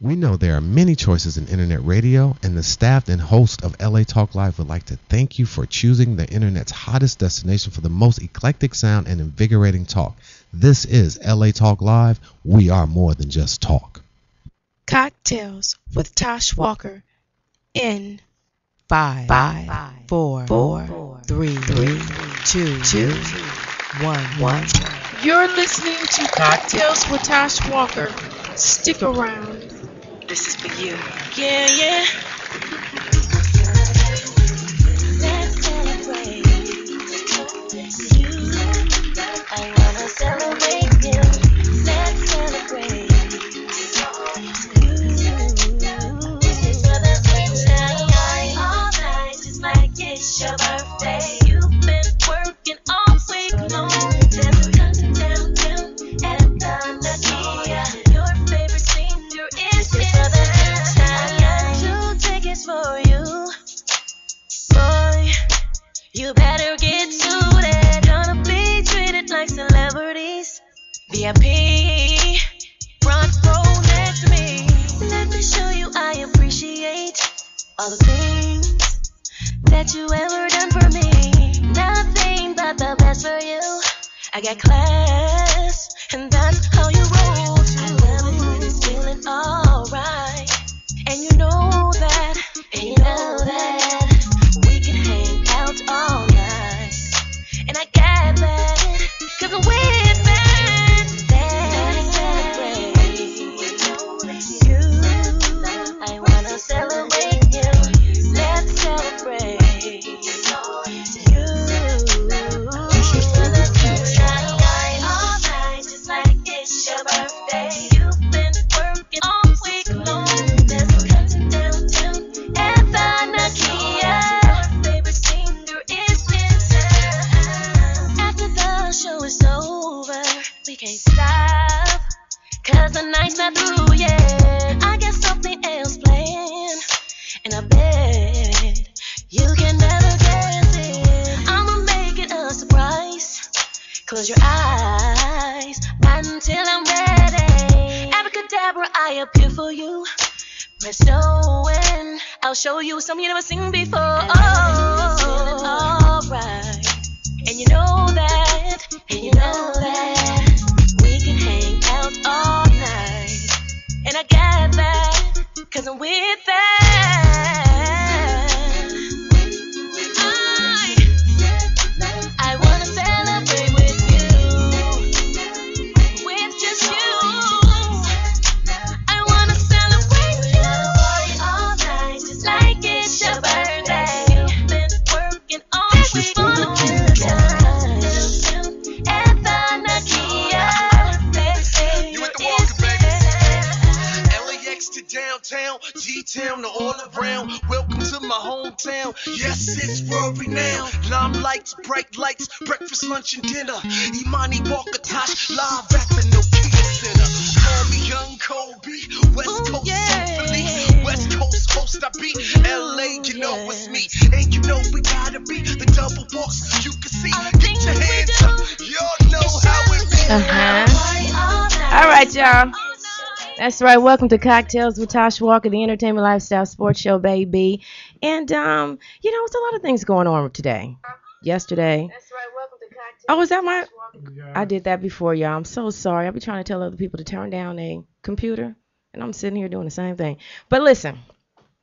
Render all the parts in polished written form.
We know there are many choices in internet radio, and the staff and host of LA Talk Live would like to thank you for choosing the internet's hottest destination for the most eclectic sound and invigorating talk. This is LA Talk Live. We are more than just talk. CockTails with Tash Walker in 5, 4, 3, 2, 1. You're listening to CockTails with Tash Walker. Stick around. This is for you. Yeah. Let's celebrate you. I wanna celebrate you. Let's celebrate you. This is for the sunshine all night, just like it's your birthday. You've been working all week long. There's a countdown at the Nakia. Your favorite singer is for the sunshine. I got 2 tickets for you. Boy, you better get suited. Gonna be treated like celebrities. VIP, front row next to me. Let me show you I appreciate all the things that you ever done for me. Nothing but the best for you. I got class, and that's how you roll too. I love it when it's feeling alright. And you know that, we can hang out all night. And I got that, 'cause with that, let's celebrate you. I wanna celebrate you. Let's celebrate you. For the sunshine all night, just like it's your birthday. You've been working all week long. There's a countdown at the Nakia. Your favorite singer is in town. After the show is over, we can't stop, 'cause the night's not through yet. I got something else planned, and I bet you can never guess it. I'ma make it a surprise. Close your eyes until I'm ready. Abracadabra, I appear for you. Presto, and I'll show you something you never seen before. Alright. And you know that, we can hang out all night. And I got that, 'cause I'm with that. I wanna celebrate with you, with just you. I wanna celebrate you all night, just like it's your birthday. You've been working all week long. At the Nakia. You at the Walker, baby. LAX to downtown, G-Town to all around. Welcome to my hometown. Yes, it's world renowned. Limelights, bright lights, breakfast, lunch, and dinner. Imani Walker, Tash, live at the Nokia Center. Call me Young Kobe, West Coast Symphony, West Coast host I be. LA, you know it's me, and you know we gotta be the double walks. You can see, get your hands up. Y'all know how it be. All right, y'all. That's right. Welcome to CockTails with Tash Walker, the entertainment lifestyle sports show, baby. And it's a lot of things going on today. Yesterday. That's right. Welcome to CockTails. Oh, is that my? I did that before, y'all. I'm so sorry. I've been trying to tell other people to turn down a computer, and I'm sitting here doing the same thing. But listen,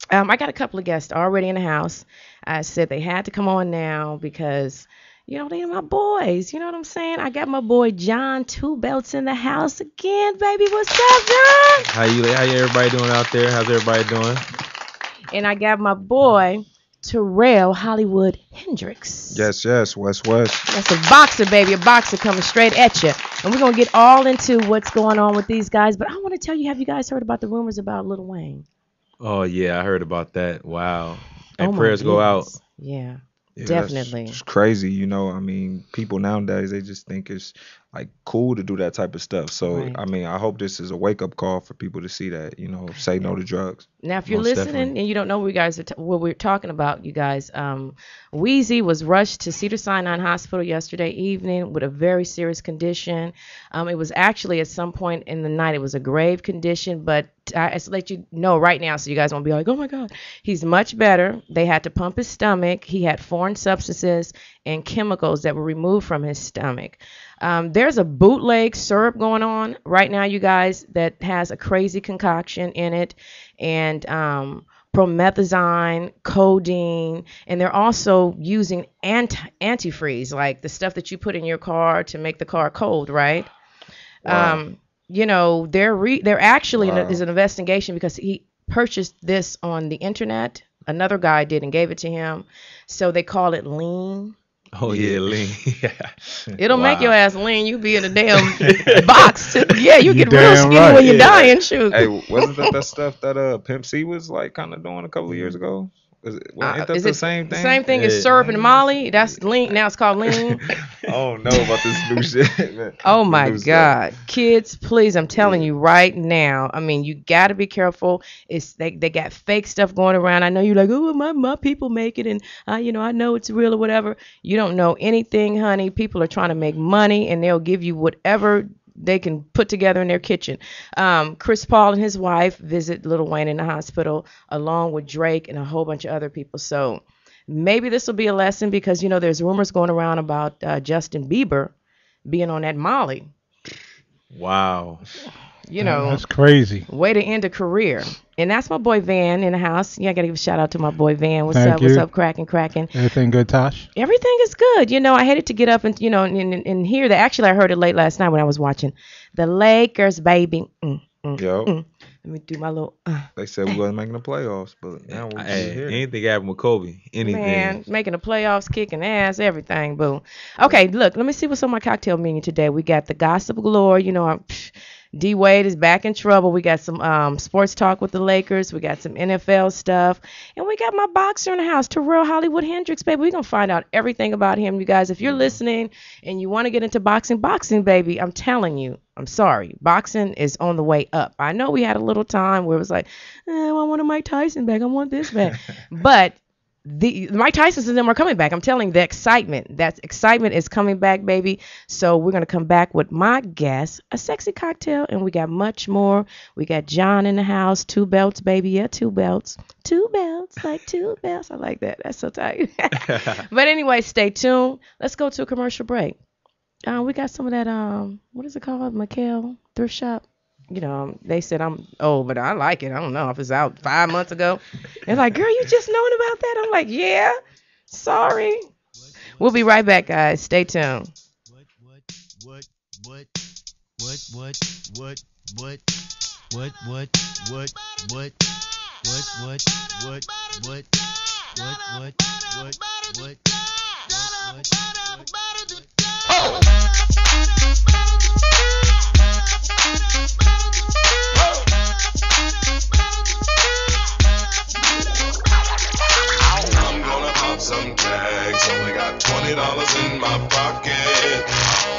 I got a couple of guests already in the house. I said they had to come on now because, they are my boys. You know what I'm saying? I got my boy John Two Belts in the house again, baby. What's up, John? How everybody doing out there? How's everybody doing? And I got my boy Terrell Hollywood Hendricks. Yes, West. That's a boxer, baby. A boxer coming straight at you. And we're going to get all into what's going on with these guys. But I want to tell you, have you guys heard about the rumors about Lil Wayne? Oh, yeah, I heard about that. Wow. Oh, And my prayers go out. Yeah. Yeah, Definitely. It's crazy, I mean, people nowadays, they just think it's like cool to do that type of stuff. So Right. I mean, I hope this is a wake up call for people to see that, say no to drugs. Now, if you're Most listening definitely. and you don't know what we guys are what we're talking about, you guys, Wheezy was rushed to Cedars-Sinai Hospital yesterday evening with a very serious condition. It was actually at some point in the night, it was a grave condition, but I just let you know right now so you guys won't be like, oh my God, he's much better. They had to pump his stomach. He had foreign substances and chemicals that were removed from his stomach. There's a bootleg syrup going on right now, you guys, that has a crazy concoction in it, and promethazine, codeine, and they're also using antifreeze, like the stuff that you put in your car to make the car cold, right? Wow. They're actually Wow. is an investigation because he purchased this on the internet. Another guy did and gave it to him, so they call it lean. Oh yeah, lean. It'll make Wow. your ass lean. You be in a damn box. Yeah, you get real damn skinny right. when you're Yeah. dying. Shoot. Hey, wasn't that stuff that Pimp C was like kind of doing a couple of years ago? Ain't that Is the it same thing? Same thing as Yeah. syrup and Molly. That's lean. Now it's called lean. I don't know about this new shit, man. Oh The my new stuff. God, kids, please! I'm telling you right now. I mean, you got to be careful. They got fake stuff going around. I know you're like, oh, my people make it, and I know it's real or whatever. You don't know anything, honey. People are trying to make money, and they'll give you whatever they can put together in their kitchen. Chris Paul and his wife visit Lil Wayne in the hospital along with Drake and a whole bunch of other people. So maybe this will be a lesson because there's rumors going around about Justin Bieber being on that Molly. Wow. That's crazy. Way to end a career. And that's my boy Van in the house. Yeah, I gotta give a shout out to my boy Van. What's Thank up? What's you. up? Cracking. Everything good, Tosh? Everything is good. I hated to get up and and hear that. Actually, I heard it late last night when I was watching the Lakers, baby. Yo, Let me do my little they said we wasn't making the playoffs, but now we're Hey, here. anything happened with Kobe? Anything? man making the playoffs, kicking ass, everything. Boo. Okay, look. Let me see what's on my cocktail menu today. We got the gossip galore. D Wade is back in trouble. We got some sports talk with the Lakers. We got some NFL stuff. And we got my boxer in the house, Terrell Hollywood Hendricks, baby. We're going to find out everything about him, you guys. If you're listening and you want to get into boxing, baby, I'm telling you, I'm sorry. Boxing is on the way up. I know we had a little time where it was like, I want a Mike Tyson back. I want this back. But the Mike Tyson's and them are coming back. I'm telling you, that excitement is coming back, baby. So we're gonna come back with my guest, a sexy cocktail, and we got much more. We got John in the house, 2 belts, baby. Yeah, 2 belts, like 2 belts. I like that. That's so tight. But anyway, stay tuned. Let's go to a commercial break. We got some of that what is it called, McHale thrift shop. They said I'm old, but I like it. I don't know if it's out 5 months ago. They're like, girl, you just knowing about that? I'm like, yeah, sorry. We'll be right back, guys. Stay tuned. I'm gonna pop some tags. Only got $20 in my pocket.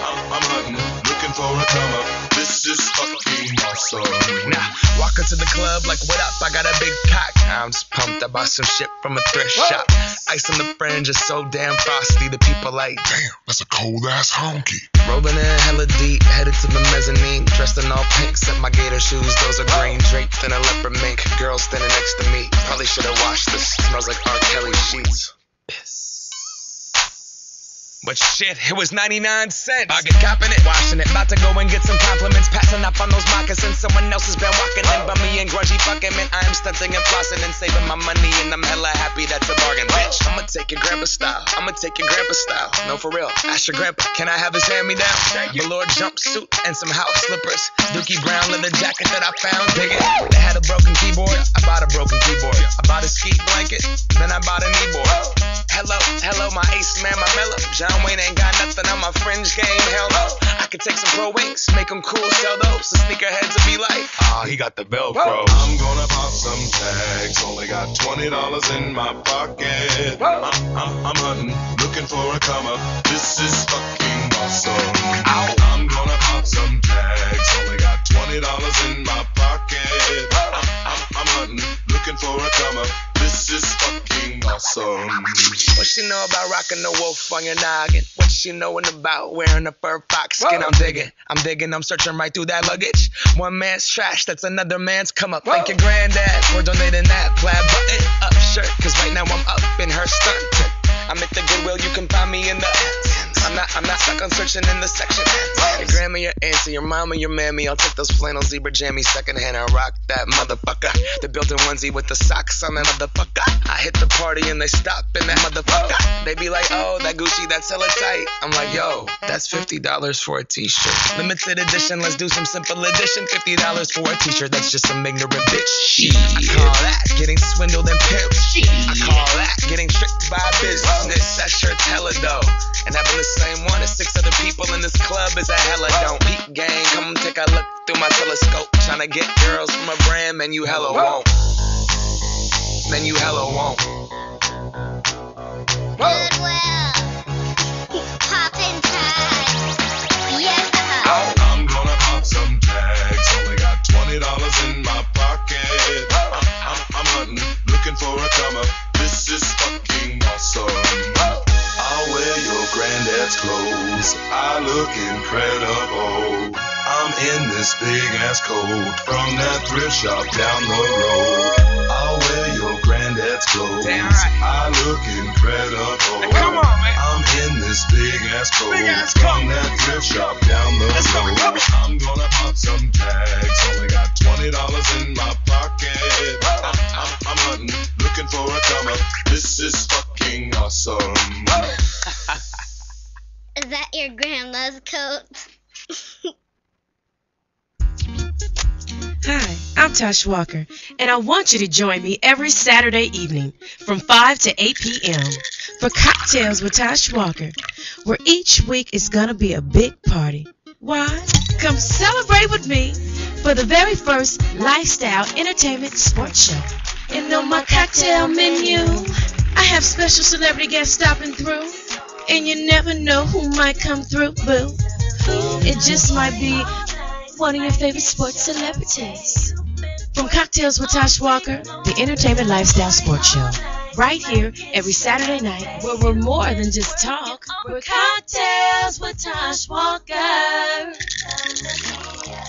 I'm hunting, looking for a comer. This is fucking awesome. Now, walk into the club like, what up? I got a big cock. I'm just pumped. I bought some shit from a thrift shop. Ice on the fringe is so damn frosty. The people like, Damn, that's a cold ass honky. rolling in hella deep, headed to the mezzanine. Dressed in all pink, set my gator shoes. Those are green draped in a leopard mink. Girl standing next to me. Probably should have washed this. Smells like R. Kelly sheets. But shit, it was 99 cents. I get copping it, washing it. About to go and get some compliments. Passing up on those moccasins. Someone else has been walking in by me and grungy fucking man. I am stunting and flossing and saving my money. And I'm hella happy that's a bargain, bitch. I'ma take your grandpa style. No, for real. Ask your grandpa, can I have his hand-me-down? Velour jumpsuit and some house slippers. Dookie brown leather jacket that I found. Dig it. They had a broken keyboard. I bought a broken keyboard. I bought a ski blanket. Then I bought a kneeboard. Hello, my ace man, my mellow. John Wayne ain't got nothing on my fringe game, hell no. I could take some pro wings, make them cool, sell those. The sneakerheads will be like, he got the Velcro. I'm gonna pop some tags, only got $20 in my pocket. I'm hunting, looking for a come up. This is fucking awesome. I'm gonna pop some tags, only got $20 in my pocket. I'm hunting, looking for a come up. This is fucking awesome. What she know about rocking the wolf on your noggin? What she knowin' about wearing a fur fox skin? I'm digging, I'm searching right through that luggage. One man's trash, that's another man's come up. Thank your granddad for donating that plaid button up shirt, cause right now I'm up in her skirt. I'm at the Goodwill, you can find me in the I'm not stuck on searching in the section. Your grandma, your auntie, your mama, your mammy. I'll take those flannel zebra jammies secondhand and rock that motherfucker. The built-in onesie with the socks on that motherfucker. I hit the party and they stop in that motherfucker. They be like, oh, that Gucci, that's hella tight. I'm like, yo, that's $50 for a t-shirt. Limited edition, let's do some simple edition. $50 for a t-shirt, that's just some ignorant bitch. Shit. I call that getting swindled and pimped. I call that getting tricked by business. That shirt's hella dope. And having the same one as 6 other people in this club is a hella don't. Peep gang, come take a look through my telescope. Tryna get girls from a brand, man, you hella won't. Man, you hella won't. Goodwill. Poppin' tags. Yes, I'm gonna pop some tags. Only got $20 in my pocket. I'm hunting, looking for a come up. This is fucking awesome. I'll wear your granddad's clothes. I look incredible. I'm in this big ass coat from that thrift shop down the road. I'll wear your granddad's clothes. I look incredible. Come on, man. I'm in this big ass coat from that thrift shop down the road. I'm gonna pop some tags. Only got $20 in my pocket. I'm hunting, looking for a come up. This is fucking awesome. Is that your grandma's coat? Hi, I'm Tash Walker, and I want you to join me every Saturday evening from 5 to 8 p.m. for Cocktails with Tash Walker, where each week is going to be a big party. Why? Come celebrate with me for the very first lifestyle entertainment sports show. And on my cocktail menu, I have special celebrity guests stopping through, and you never know who might come through, boo. It just might be one of your favorite sports celebrities. From Cocktails with Tash Walker, the entertainment lifestyle sports show. Right here every Saturday night, where we're more than just talk. We're Cocktails with Tash Walker.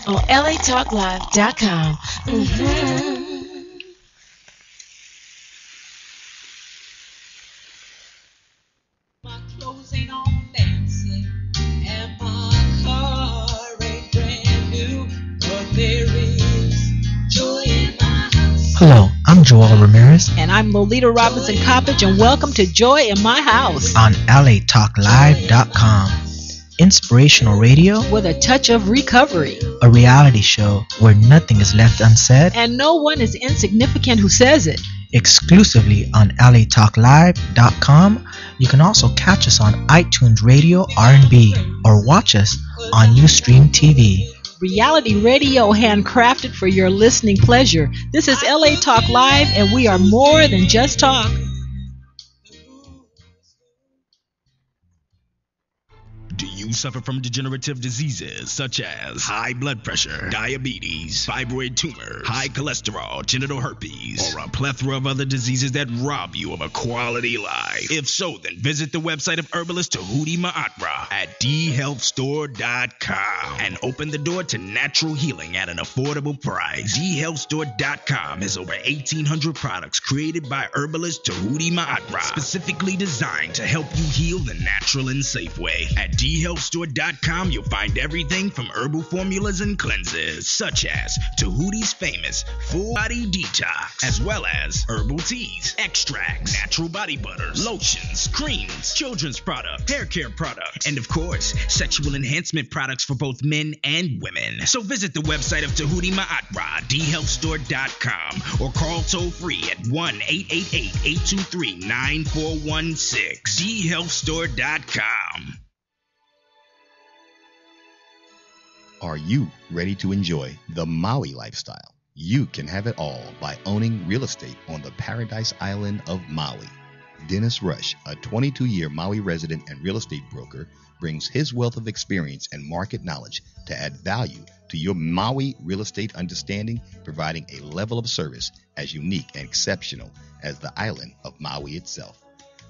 On LATalkLive.com. My clothes ain't all fancy, and my car ain't brand new, but there is joy in my house. Hello, I'm Joel Ramirez. And I'm Lolita Robinson Coppage, and welcome to Joy in My House On LATalkLive.com. Inspirational radio with a touch of recovery. A reality show where nothing is left unsaid. And no one is insignificant who says it. Exclusively on LATalkLive.com. You can also catch us on iTunes Radio R&B or watch us on Ustream TV. Reality radio handcrafted for your listening pleasure. This is LA Talk Live, and we are more than just talk. Do you suffer from degenerative diseases such as high blood pressure, diabetes, fibroid tumors, high cholesterol, genital herpes, or a plethora of other diseases that rob you of a quality life? If so, then visit the website of herbalist Tahuti Ma'atra at dhealthstore.com and open the door to natural healing at an affordable price. dhealthstore.com has over 1,800 products created by herbalist Tahuti Ma'atra, specifically designed to help you heal the natural and safe way. At dhealthstore.com, DHealthStore.com, you'll find everything from herbal formulas and cleanses, such as Tahuti's famous Full Body Detox, as well as herbal teas, extracts, natural body butters, lotions, creams, children's products, hair care products, and of course, sexual enhancement products for both men and women. So visit the website of Tahuti Ma'atra, DHealthStore.com, or call toll free at 1-888-823-9416, DHealthStore.com. Are you ready to enjoy the Maui lifestyle? You can have it all by owning real estate on the Paradise Island of Maui. Dennis Rush, a 22-year Maui resident and real estate broker, brings his wealth of experience and market knowledge to add value to your Maui real estate understanding, providing a level of service as unique and exceptional as the island of Maui itself.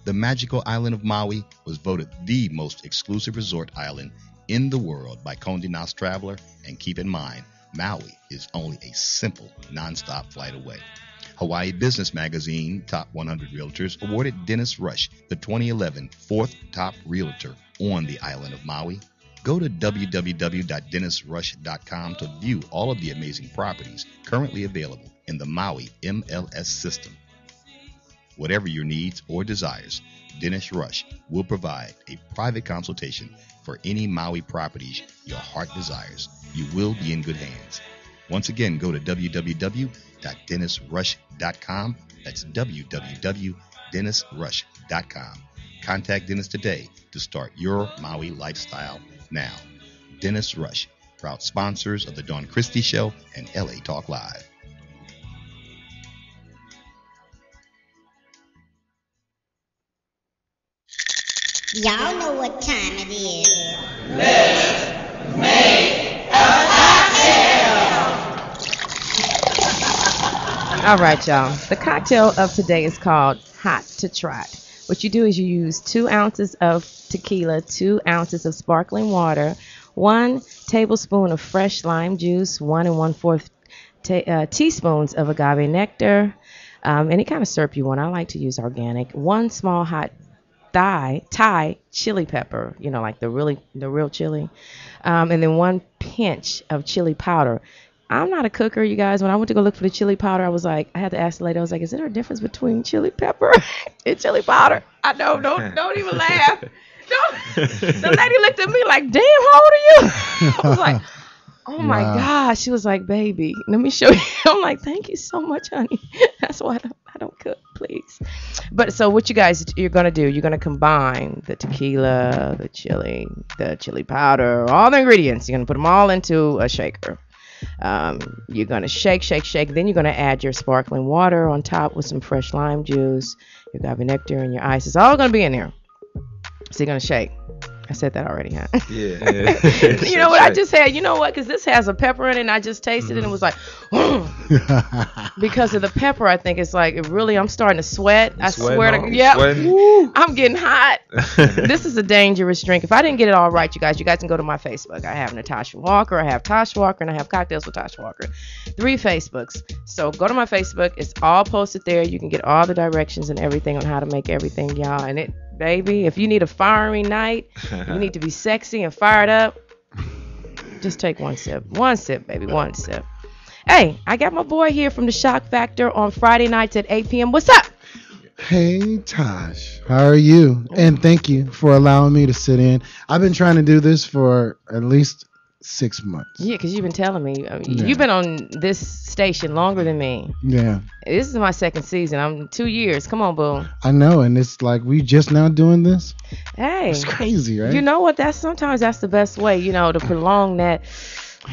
The magical island of Maui was voted the most exclusive resort island in the world by Condé Nast Traveler, and keep in mind, Maui is only a simple, non-stop flight away. Hawaii Business Magazine Top 100 Realtors awarded Dennis Rush the 2011 fourth top realtor on the island of Maui. Go to www.dennisrush.com to view all of the amazing properties currently available in the Maui MLS system. Whatever your needs or desires, Dennis Rush will provide a private consultation for any Maui properties your heart desires. You will be in good hands. Once again, go to www.dennisrush.com. That's www.dennisrush.com. Contact Dennis today to start your Maui lifestyle now. Dennis Rush, proud sponsors of the Dawn Christie Show and LA Talk Live. Y'all know what time it is. Let's make a cocktail. All right, y'all. The cocktail of today is called Hot to Trot. What you do is you use 2 ounces of tequila, 2 ounces of sparkling water, 1 tablespoon of fresh lime juice, 1 1/4 teaspoons of agave nectar, any kind of syrup you want. I like to use organic. 1 small hot Thai chili pepper, like the real chili, and then 1 pinch of chili powder. I'm not a cooker, you guys. When I went to go look for the chili powder, I had to ask the lady. I was like, "Is there a difference between chili pepper and chili powder?" I know. Don't even laugh. The lady looked at me like, "Damn, how old are you?" I was like, "Oh my gosh." She was like, "Baby, let me show you." I'm like, "Thank you so much, honey." That's why I don't cook, please. But so what you're going to do, you're going to combine the tequila, the chili powder, all the ingredients. You're going to put them all into a shaker. You're going to shake. Then you're going to add your sparkling water on top with some fresh lime juice, your agave nectar, and your ice. It's all going to be in there. So you're going to shake. I said that already, huh? Yeah. You know what I just had? You know what? Because this has a pepper in it, and I just tasted it, and it was like, because of the pepper, I think it's like, I'm starting to sweat. I swear to God. I'm getting hot. This is a dangerous drink. If I didn't get it all right, you guys can go to my Facebook. I have Natasha Walker, I have Tash Walker, and I have Cocktails with Tash Walker. 3 Facebooks. So go to my Facebook. It's all posted there. You can get all the directions and everything on how to make everything, y'all. And baby, if you need a fiery night, you need to be sexy and fired up, just take 1 sip. 1 sip, baby, 1 sip. Hey, I got my boy here from the Shock Factor on Friday nights at 8 p.m. What's up? Hey, Tosh. How are you? And thank you for allowing me to sit in. I've been trying to do this for at least 6 months. Yeah, because you've been telling me. You've been on this station longer than me. Yeah. This is my 2nd season. I'm 2 years. Come on, boo. I know, and it's like we just now doing this. Hey. It's crazy, right? You know what? Sometimes that's the best way, to prolong that.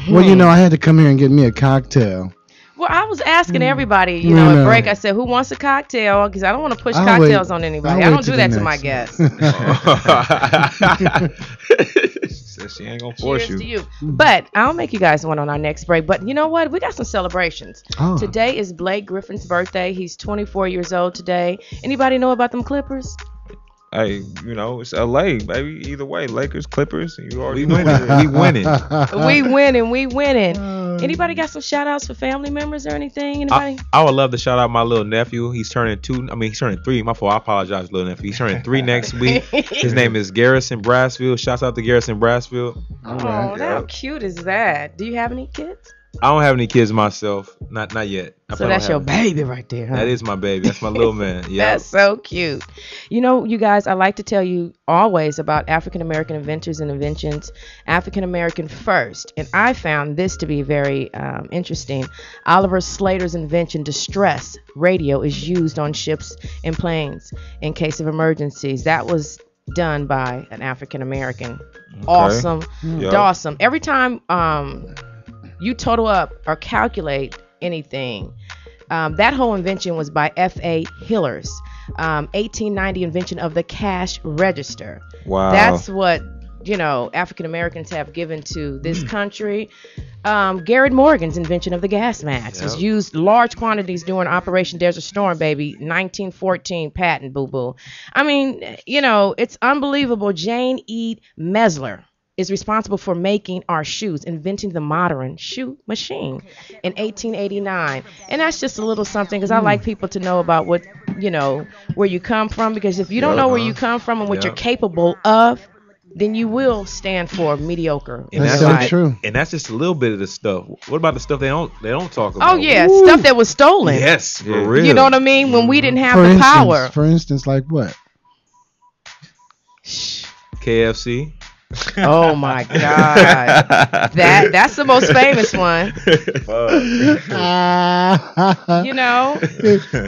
Well, I had to come here and get me a cocktail. Well, I was asking everybody, at break. I said, "Who wants a cocktail?" Because I don't want to push cocktails on anybody. I don't do that to my guests. She ain't gonna force Cheers to you. But I'll make you guys one on our next break. But you know what? We got some celebrations. Oh. Today is Blake Griffin's birthday. He's 24 years old today. Anybody know about them Clippers? Hey, it's LA, baby. Either way, Lakers, Clippers, you already know. We winning. We winning. Oh, Anybody got some shout outs for family members or anything? Anybody? I would love to shout out my little nephew. He's turning 2. I mean, he's turning 3. My fault. I apologize, little nephew. He's turning 3 next week. His name is Garrison Brassfield. Shouts out to Garrison Brassfield. Oh, how cute is that? Do you have any kids? I don't have any kids myself. Not yet. So that's your baby right there, huh? That is my baby. That's my little man. Yeah. That's so cute. You know, you guys, I like to tell you always about African American inventors and inventions, African American first. And I found this to be very interesting. Oliver Slater's invention, distress radio, is used on ships and planes in case of emergencies. That was done by an African American. Okay. Awesome. Yep. Awesome. Every time you total up or calculate anything, that whole invention was by F.A. Hillers, 1890 invention of the cash register. Wow. That's what, African Americans have given to this country. Garrett Morgan's invention of the gas mask was used large quantities during Operation Desert Storm, baby. 1914 patent, boo-boo. I mean, it's unbelievable. Jane E. Mesler is responsible for making our shoes, inventing the modern shoe machine in 1889. And that's just a little something, because I like people to know about what, where you come from, because if you don't know where you come from and what you're capable of, then you will stand for mediocre. And that's so true. And that's just a little bit of the stuff. What about the stuff they don't talk about? Oh yeah, stuff that was stolen. Yes, for real. You know what I mean? When we didn't have the power. For instance, like what? KFC. Oh my God, that's the most famous one.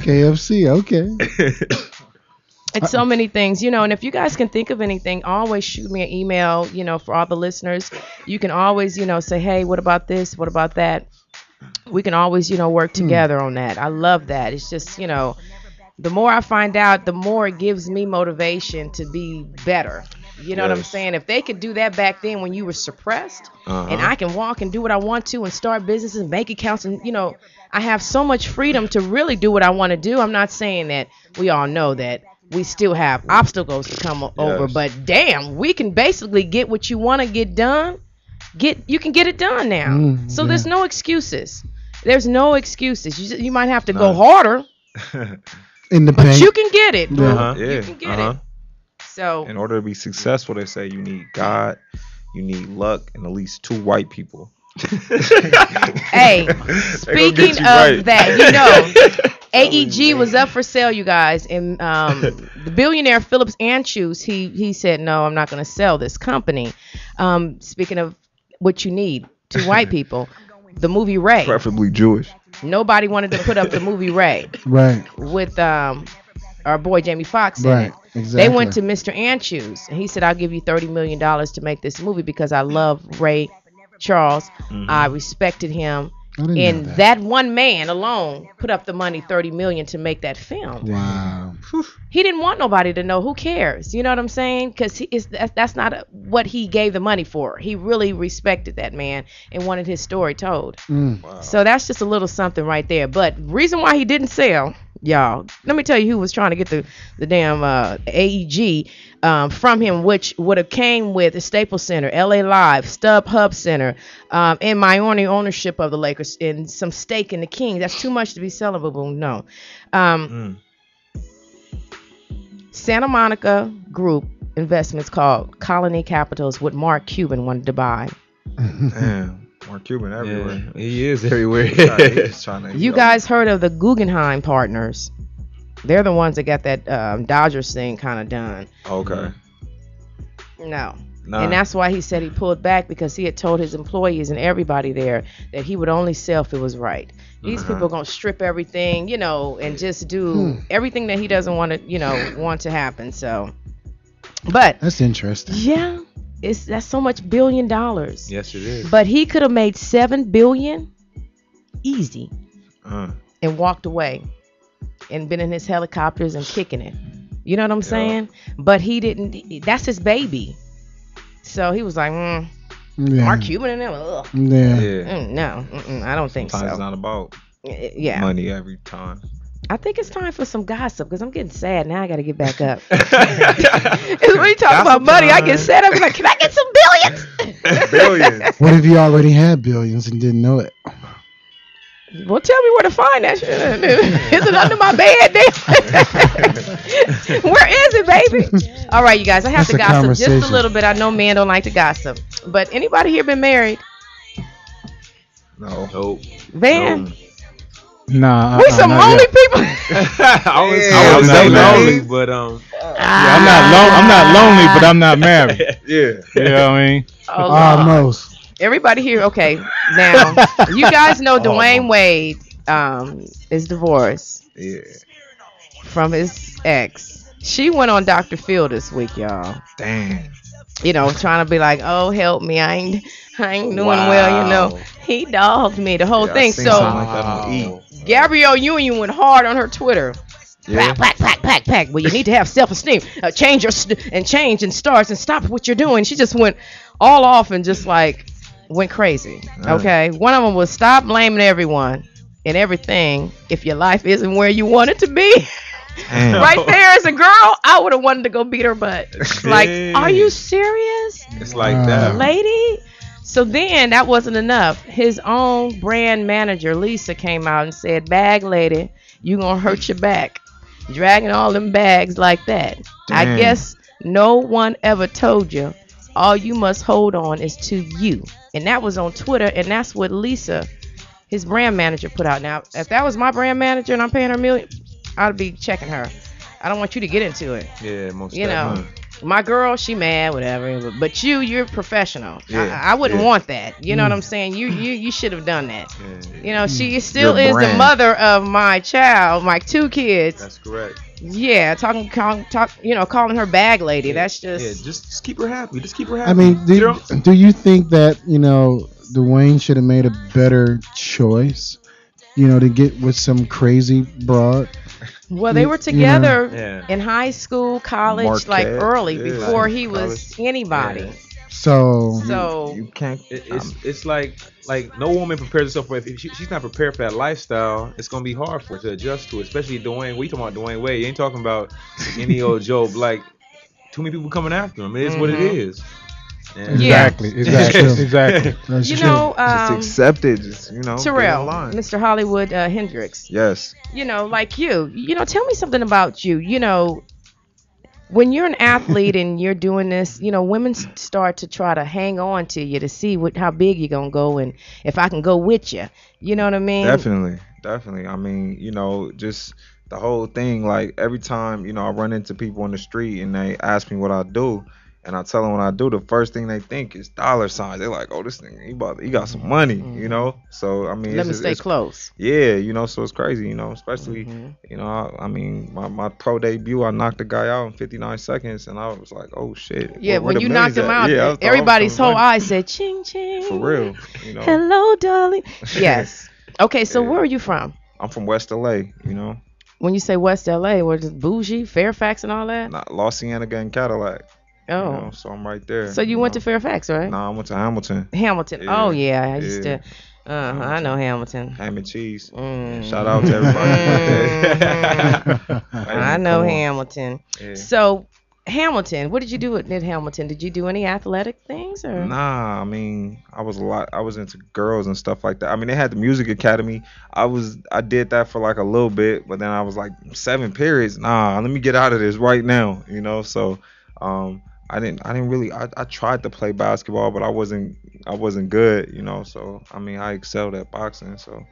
KFC, okay. It's so many things, and if you guys can think of anything, always shoot me an email. For all the listeners, you can always say, hey, what about this, what about that? We can always work together on that. I love that. It's just the more I find out, the more it gives me motivation to be better. You know what I'm saying? If they could do that back then when you were suppressed, and I can walk and do what I want to and start businesses and bank accounts, and I have so much freedom to really do what I want to do. I'm not saying that we all know that we still have obstacles to come over, but damn, we can basically get what you want to get done. You can get it done now. So there's no excuses. There's no excuses. You might have to go harder, in the but you can get it. Bro. You can get it. So, in order to be successful, they say you need God, you need luck, and at least 2 white people. Hey, speaking of that, AEG was up for sale, you guys, and the billionaire Phillips Anschutz, he said, no, I'm not going to sell this company. Speaking of what you need, 2 white people, the movie Ray, preferably Jewish. Nobody wanted to put up the movie Ray, right? With our boy Jamie Foxx in it. Exactly. They went to Mr. Anschutz, and he said, I'll give you $30 million to make this movie because I love Ray Charles. I respected him. And that one man alone put up the money, $30 million, to make that film. Wow. He didn't want nobody to know. Who cares? You know what I'm saying? Because that's not what he gave the money for. He really respected that man and wanted his story told. Wow. So that's just a little something right there. But reason why he didn't sell, y'all, let me tell you who was trying to get the damn AEG from him, which would have came with the Staples Center, LA Live, StubHub Center, and minority ownership of the Lakers and some stake in the Kings. That's too much to be sellable. No. Santa Monica Group Investments, called Colony Capitals, what Mark Cuban wanted to buy. Damn, Mark Cuban everywhere. Yeah, he is everywhere. He's trying to, you guys heard of the Guggenheim Partners? They're the ones that got that Dodgers thing kind of done. Okay. No. And that's why he said he pulled back, because he had told his employees and everybody there that he would only sell if it was right. These people are going to strip everything, and just do everything that he doesn't want to, want to happen. So, but that's interesting. Yeah. That's so much $1 billion. Yes, it is. But he could have made $7 billion easy and walked away and been in his helicopters and kicking it. You know what I'm saying? But he didn't. That's his baby. So he was like, Mark Cuban in there? Ugh. Yeah. No, I don't think Sometimes so. it's not about Yeah. money every time. I think it's time for some gossip because I'm getting sad now. I got to get back up. When you talk about money, I get sad. I'm like, can I get some billions? Billions. What if you already had billions and didn't know it? Well, tell me where to find that shit. Is it under my bed there? Where is it, baby? All right, you guys. I have That's to a gossip just a conversation. little bit. I know men don't like to gossip, but anybody here been married? No. Nope. Van? Nah. We some not lonely yet. people. I was not so married. lonely, but Yeah, I'm not lonely, but I'm not married. Yeah. You know what I mean? Oh, Lord. Almost. Everybody here, okay. Now, you guys know Dwayne Wade is divorced from his ex. She went on Dr. Phil this week, y'all. Damn. You know, trying to be like, oh, help me. I ain't doing well, you know. He dogged me, the whole thing. Seen So, something like that on E. Gabrielle Union went hard on her Twitter. Yeah. Pack. Well, you need to have self-esteem. Change and starts and stop what you're doing. She just went all off and just like went crazy. Okay. One of them was stop blaming everyone and everything if your life isn't where you want it to be. Right there as a girl, I would have wanted to go beat her butt. Like, are you serious? it's like that. Lady? So then that wasn't enough. His own brand manager, Lisa, came out and said, bag lady, you gonna hurt your back. Dragging all them bags like that. I Damn. guess no one ever told you all you must hold on is to you. And that was on Twitter, and that's what Lisa, his brand manager, put out. Now, if that was my brand manager and I'm paying her $1 million, I'd be checking her. I don't want you to get into it. Yeah, most You know, definitely. my girl, she mad, whatever. But you're professional. Yeah, I wouldn't yeah. want that. You know what I'm saying? You should have done that. Yeah. You know, she still Your is the brand. mother of my child, my 2 kids. That's correct. Yeah, calling her bag lady. That's just. Yeah, just keep her happy. Just keep her happy. I mean, You know? do you think that, Dwayne should have made a better choice, to get with some crazy broad? Well, they were together in high school, college, like Marquette, early yeah. before he was College. anybody. Yeah. So You can't. It's like no woman prepares herself for if she's not prepared for that lifestyle. It's gonna be hard for her to adjust to it, especially Dwayne. We talking about Dwayne Wade. You ain't talking about any old Joe. Like too many people coming after him. It is what it is. And Exactly. Exactly. that's You true. know, Just accept it. Just, get in Terrell, line. Mr. Hollywood Hendricks. Yes. Like you. Tell me something about you. When you're an athlete and you're doing this, women start to try to hang on to you to see how big you're going to go and if I can go with you. You know what I mean? Definitely. I mean, just the whole thing. Like every time, I run into people on the street and they ask me what I do, and I tell them what I do, the first thing they think is dollar signs. They're like, "Oh, this thing, he got some money," So I mean, Let me stay close. Yeah, so it's crazy, especially, I mean, my pro debut, I knocked the guy out in 59 seconds, and I was like, "Oh shit." Yeah, where when the you millions knocked him at? out, Yeah, I thought I was everybody's coming whole back. eyes said, ching, ching. For real, Hello, darling. Yes. Okay, so where are you from? I'm from West LA, When you say West LA, where it's bougie, Fairfax and all that? not Los Cienega and Cadillac. Oh. So I'm right there. So you went to Fairfax, right? Nah, I went to Hamilton. Hamilton. Yeah, Oh, yeah. I used yeah. to. I know Hamilton. Ham and cheese. Mm. Shout out to everybody. I know Come on. Hamilton. Yeah. So, Hamilton, what did you do at Hamilton? Did you do any athletic things? Or? Nah, I mean, I was into girls and stuff like that. I mean, they had the music academy. I did that for like a little bit, but then I was like 7 periods. Nah, let me get out of this right now, So, I didn't really. I tried to play basketball, but I wasn't good, So I mean, I excelled at boxing, so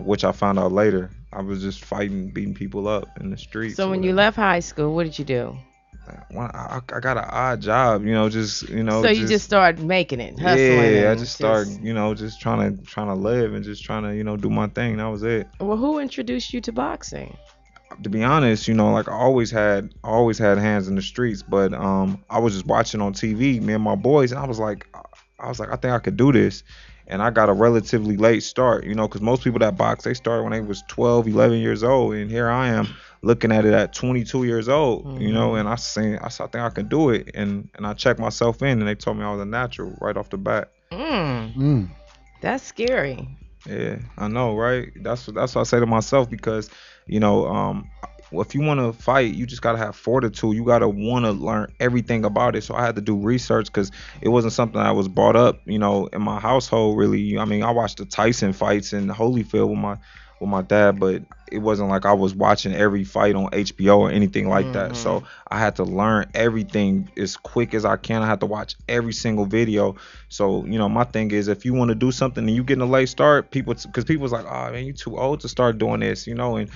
which I found out later. I was just beating people up in the streets. So when you left high school, what did you do? I got an odd job, just So you just started making it, hustling. Yeah, I just started, just trying to live and just trying to, do my thing. That was it. Well, who introduced you to boxing? To be honest, like I always had hands in the streets, but I was just watching on TV, me and my boys, and I was like, I think I could do this. And I got a relatively late start, because most people that box, they started when they was 12, 11 years old, and here I am looking at it at 22 years old, and I think I can do it, and I checked myself in, and they told me I was a natural right off the bat. That's scary. Yeah, I know, right? That's what I say to myself because, you know, if you want to fight, you just gotta have fortitude. You gotta want to learn everything about it. So I had to do research because it wasn't something I was brought up, you know, in my household. Really, I mean, I watched the Tyson fights in Holyfield with my dad, but it wasn't like I was watching every fight on HBO or anything like that. So I had to learn everything as quick as I can. I had to watch every single video. So, you know, my thing is if you want to do something and you get in a late start, because people was like, oh man, you too old to start doing this, you know. And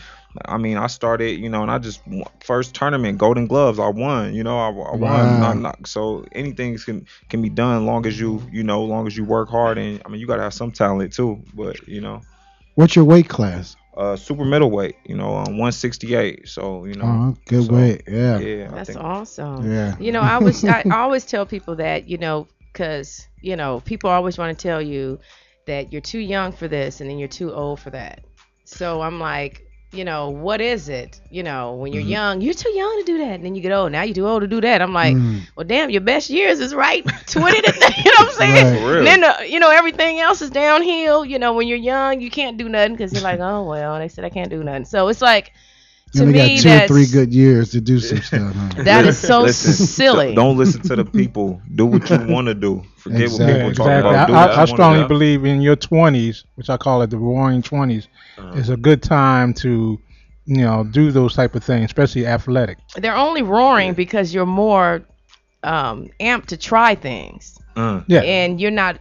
I mean, I started, you know, and I just first tournament, Golden Gloves, I won, you know, I won. Wow. So anything can be done long as long as you work hard. And I mean, you gotta have some talent too, but you know. What's your weight class? Super middleweight, you know, 168. So, you know. Oh, good weight. Yeah. Yeah. That's awesome. Yeah. You know, I always tell people that, you know, because, you know, people always want to tell you that you're too young for this and then you're too old for that. So I'm like, you know, what is it? You know, when you're young, you're too young to do that. And then you get old. Now you're too old to do that. I'm like, well, damn, your best years is right 20 to 30. You know what I'm saying? Right. For real. And then, you know, everything else is downhill. You know, when you're young, you can't do nothing because you're like, oh, well, they said I can't do nothing. So it's like, You to only me, got 2 or that's 3 good years to do some stuff. Huh? that is so silly. Don't listen to the people. Do what you want to do. Forget Exactly. what people talk Exactly. about. Do I what you wanna strongly do. believe in your 20s, which I call it the roaring 20s, is a good time to, you know, do those type of things, especially athletic. They're only roaring because you're more amped to try things. Yeah. And you're not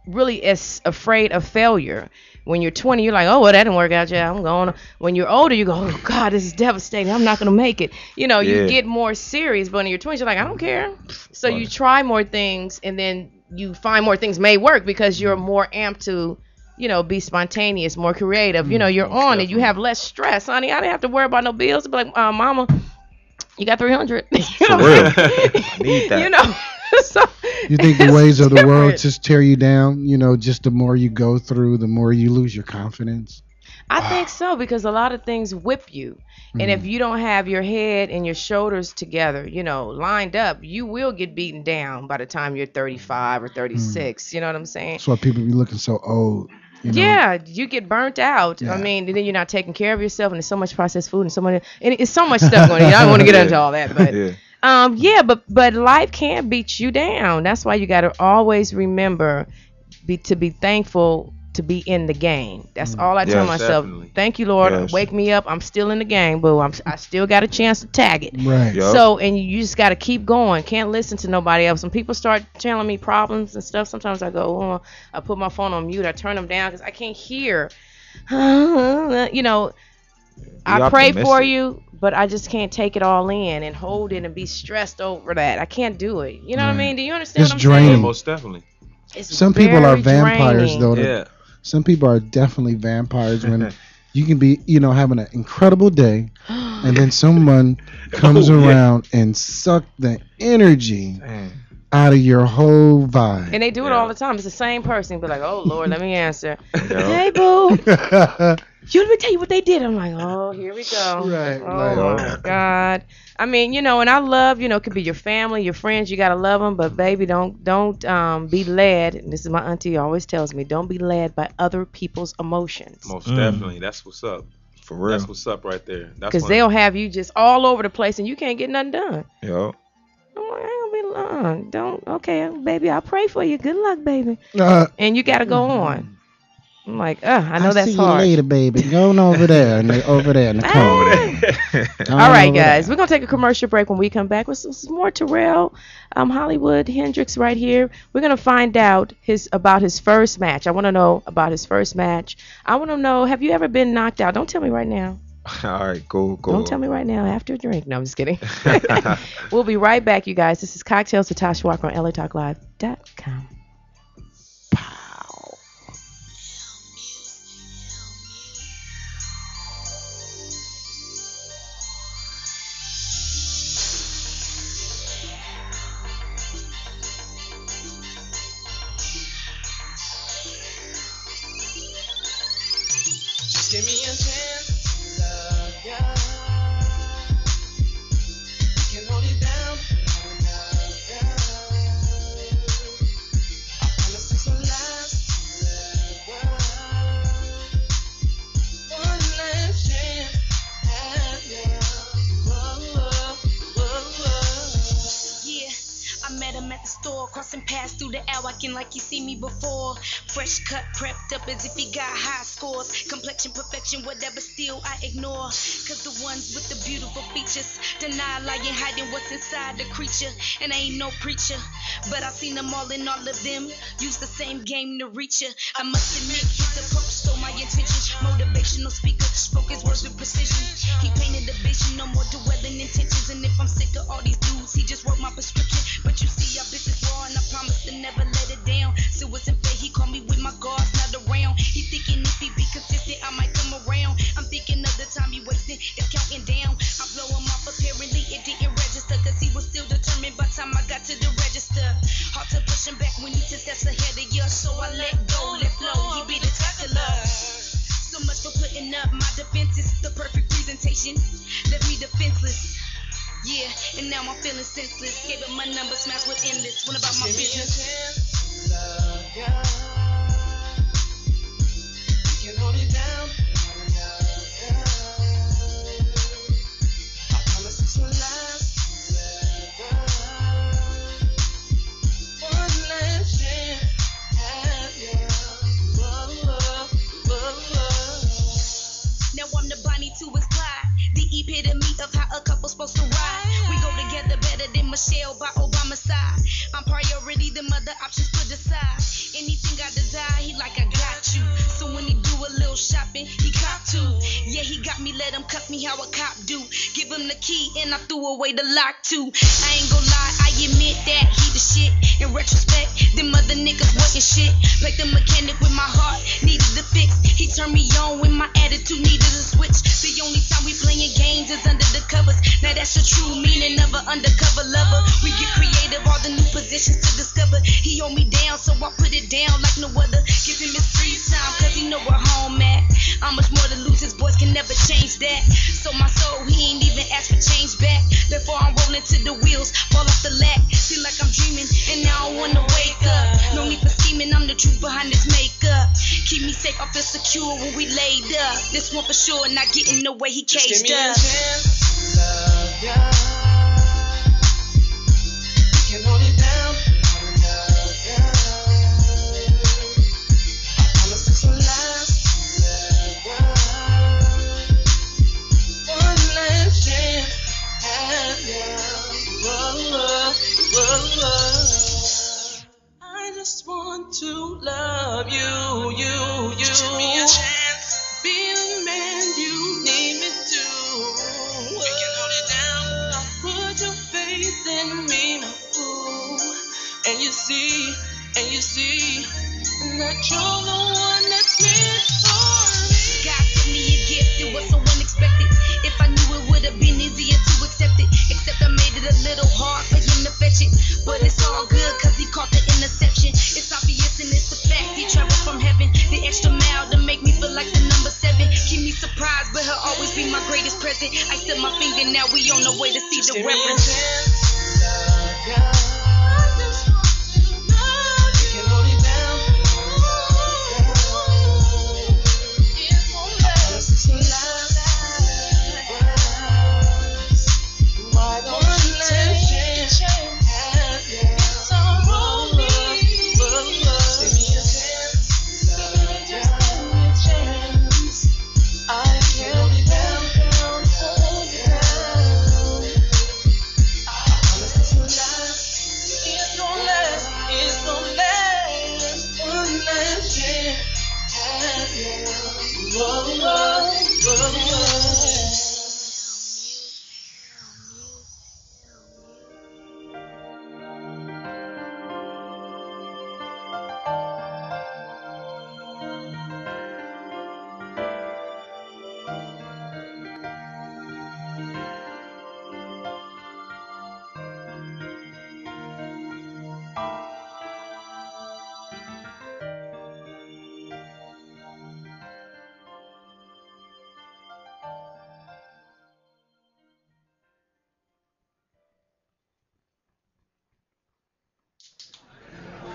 really as afraid of failure. When you're 20, you're like, oh, well, that didn't work out. Yeah, I'm going. When you're older, you go, oh, God, this is devastating. I'm not going to make it. You know, you get more serious. But in your 20s, you're like, I don't care. So you try more things, and then you find more things may work because you're more amped to, you know, be spontaneous, more creative. You know, you're on it. You have less stress. Honey, I didn't have to worry about no bills. Be like, Mama, you got 300. You know, For real. I need that. You know. So You think the ways of the world different. just tear you down? You know, just the more you go through, the more you lose your confidence. I think so, because a lot of things whip you. And if you don't have your head and your shoulders together, you know, lined up, you will get beaten down by the time you're 35 or 36. You know what I'm saying? That's why people be looking so old. You know? Yeah, you get burnt out. I mean, and then you're not taking care of yourself, and there's so much processed food and so much, and it's so much stuff going on. I don't want to get into all that, but but life can beat you down. That's why you got to always remember to be thankful to be in the game. That's all I tell myself. Definitely. Thank you, Lord. Yes. Wake me up. I'm still in the game, boo. I still got a chance to tag it. Right. Yup. So, and you just got to keep going. Can't listen to nobody else. When people start telling me problems and stuff, sometimes I go, oh, I put my phone on mute. I turn them down because I can't hear. You know, I pray for optimistic. you, but I just can't take it all in and hold it and be stressed over that. I can't do it. You know what I mean? Do you understand It's what I'm draining. saying? Most definitely. It's Some people are very vampires, draining. though. Yeah. Some people are definitely vampires when you can be, you know, having an incredible day, and then someone comes around and suck the energy out of your whole vibe. And they do it all the time. It's the same person. Be like, oh, Lord, let me answer. Hey, boo. Let me tell you what they did. I'm like, oh, here we go. Right. Oh, my God. I mean, you know, and I love, you know, it could be your family, your friends. You got to love them. But, baby, don't be led. And this is my auntie always tells me, don't be led by other people's emotions. Most definitely. That's what's up. For real. That's what's up right there. Because they'll have you just all over the place and you can't get nothing done. Yo. I'm like, I ain't gonna be long. Okay, baby, I'll pray for you. Good luck, baby. And you got to go on. I'm like, I know that's see hard. you later, baby. Go on over there, over there in the corner. All right, guys, we're gonna take a commercial break. When we come back with some more Terrell Hollywood Hendricks right here. We're gonna find out about his first match. I want to know about his first match. I want to know, have you ever been knocked out? Don't tell me right now. All right, cool. Don't tell me right now after a drink. No, I'm just kidding. We'll be right back, you guys. This is Cocktails with Tash Walker on LATalkLive.com. Give me a chance to love ya. Can hold it down, love ya. Pass through the hour, acting like you see me before. Fresh cut, prepped up as if he got high scores. Complexion, perfection, whatever, still I ignore. Cause the ones with the beautiful features deny, lying, hiding what's inside the creature. And I ain't no preacher, but I seen them all, and all of them use the same game to reach ya. I must admit, his approach stole my intentions. Motivational speaker, spoke his words with precision. He painted a vision, no more dwelling intentions. And if I'm sick of all these dudes, he just wrote my prescription. But you see, our business raw, and I promise to never let it down. So it wasn't fair, he called me with my guards not around. He thinking if he be consistent, I might come around. I'm thinking of the time he wasted, it's counting down. I blow him off, apparently it didn't register, cause he was still determined by the time I got to the register. Hard to push him back when he took steps ahead of you, so I let go, let flow. He be the type to love. So much for putting up my defenses. The perfect presentation left me defenseless. Yeah, and now I'm feeling senseless. Gave up my number, smashed with endless. What about my business? Love ya. You can hold it down. I promise this will last. One last chance. Have ya. Now I'm the Bonnie to his Clyde, the epitome of how a couple's supposed to ride. We go together better than Michelle by Obama's side. I'm priority, them other options put aside. Anything I desire, he like, I got you. So when he do a little shopping, he cop too. Yeah, he got me, let him cuff me how a cop do. Give him the key and I threw away the lock too. I ain't gon' lie, I admit that he the shit. In retrospect, them other niggas wasn't shit. Like the mechanic with my heart, needed to fix. He turned me on when my attitude needed a switch. The only time we playing games is under the covers. Now that's the true meaning of an undercover lover. We get creative, all the new positions to discover. He hold me down, so I put it down like no other. Give him his free time, cause he know where home at. How much more to lose, his boys can never change that. So my soul, he ain't even asked for change back. Therefore I'm rolling to the wheels, fall off the lack. Feel like I'm dreaming, and now I wanna wake up. No need for scheming, I'm the truth behind this makeup. Keep me safe, I feel secure when we laid up. This one for sure, not getting the way he Just give caged me a up. chance. Love ya. You can hold it down. Love ya. I promise this will last. Love ya. One last chance. Have ya. Whoa, whoa, whoa. I just want to love you. Just give me a chance. Be the man you need me to. You can hold it down. Put your faith in me, my fool. And you see that you're the one that's meant for me. God sent me a gift, it was so unexpected. If I knew it would have been easier to accept it. Except I made it a little hard for him to fetch it. But it's all good, cause he caught the interception. It's obvious and it's a fact. He traveled from heaven, the extra mile to make me feel like the number 7. Keep me surprised, but he'll always be my greatest present. I still my finger, now we on the way to see Just the give me a reverence. chance. Love ya. I just want to love you. You can hold it down. It won't last. This will last. Why don't you take a chance? Have ya. It's all on me. Give me a chance. Love ya. Just give me a chance. I can hold it down. Hold it down. I promise this will last. It's gon' last. It's gon' last. One last chance. Have ya. Whoa, whoa, whoa.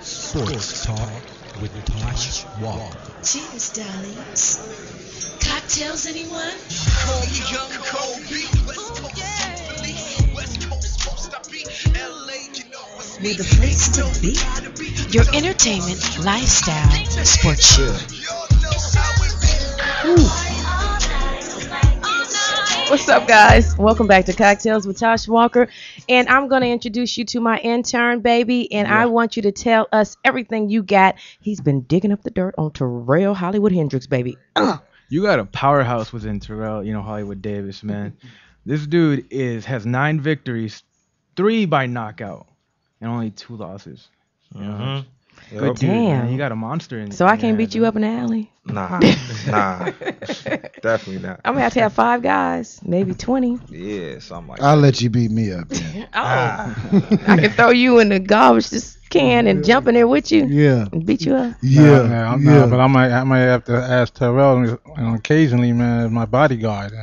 Sports Talk with Tash Walker. Cheers, darlings. Cocktails, anyone? Call me Young Kobe. West Coast Timberlake. West Coast most I be. LA, you know it's We're the place to be. Your entertainment, lifestyle, sports show. What's up, guys? Welcome back to Cocktails with Tash Walker. And I'm going to introduce you to my intern, baby. And I want you to tell us everything you got. He's been digging up the dirt on Terrell Hollywood Hendricks, baby. You got a powerhouse within Terrell, Hollywood Davis, man. This dude has 9 victories, 3 by knockout, and only 2 losses. Mm-hmm. Good dude, man. You got a monster in So I can't beat you up in the alley? Nah. Definitely not. I'm going to have 5 guys, maybe 20. Yeah, something like I'll that. let you beat me up. Then. I can throw you in the garbage can and jump in there with you. Yeah. And beat you up. No, but I might have to ask Terrell occasionally, man, as my bodyguard.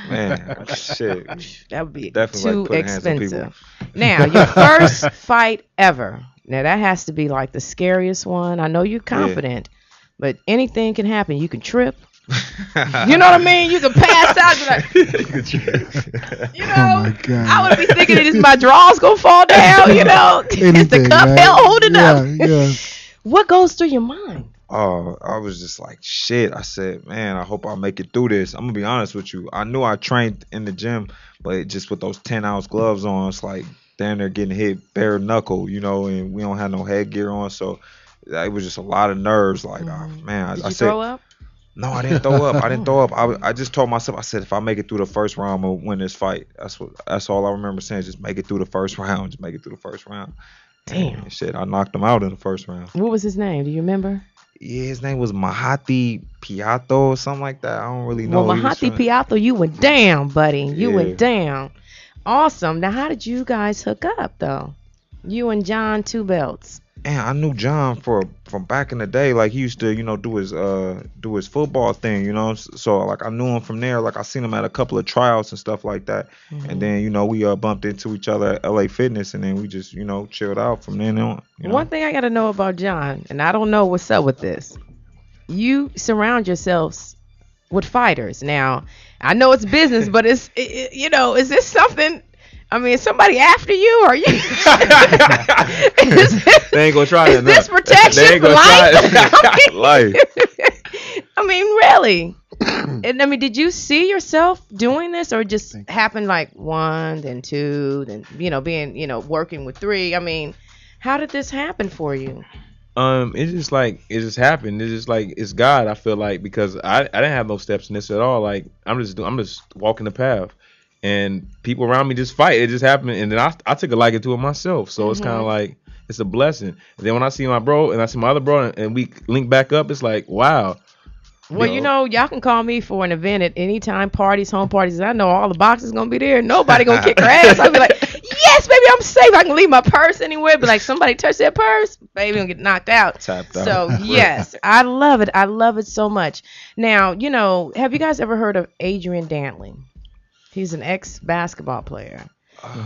Man, shit. That would be Definitely too like putting hands on expensive. Now, your first fight ever. Now, that has to be like the scariest one. I know you're confident, but anything can happen. You can trip. You know what I mean? You can pass out. Oh my God. I would be thinking, is my drawers going to fall down? Is the cup held holding up? Yeah. What goes through your mind? Oh, I was just like, shit. I said, man, I hope I make it through this. I'm going to be honest with you. I knew I trained in the gym, but just with those 10-ounce gloves on, it's like, down there getting hit bare knuckle, and we don't have no headgear on, so it was just a lot of nerves. Like, oh, man, Did I you said, throw up? No, I didn't throw up. I just told myself, I said, if I make it through the first round, I'm gonna win this fight. That's all I remember saying. Just make it through the first round. Damn. And shit, I knocked him out in the first round. What was his name? Do you remember? Yeah, his name was Mahati Piato or something like that. I don't really know. Well, Mahati Piato, you went down, buddy. You Yeah. went down. Awesome. Now, how did you guys hook up, though? You and John Two Belts. And I knew John from back in the day. Like, he used to, do his football thing, So like, I knew him from there. Like, I seen him at a couple of tryouts and stuff like that. And then, we bumped into each other at LA Fitness, and then we just, chilled out from then on. One thing I got to know about John, and I don't know what's up with this. You surround yourselves with fighters. Now, I know it's business, but is this something? I mean, is somebody after you? Or you? They ain't gonna try that. Is this protection for life? Life. I mean, really. And I mean, did you see yourself doing this, or just happened like 1, then 2, then being working with 3? I mean, how did this happen for you? It's just like it just happened. It's just like it's God. I feel like because I didn't have no steps in this at all. Like I'm just walking the path, and people around me just fight. It just happened, and then I took a liking to it myself. So it's kind of like it's a blessing. And then when I see my bro and I see my other bro and we link back up, it's like wow. Well, y'all can call me for an event at any time, parties, home parties. I know all the boxes gonna be there. Nobody gonna kick her ass. I'll be like, yes, baby, I'm safe. I can leave my purse anywhere. But like somebody touch that purse, baby, gonna get knocked out. Tapped out. So yes, I love it. I love it so much. Now, have you guys ever heard of Adrian Dantley? He's an ex-basketball player.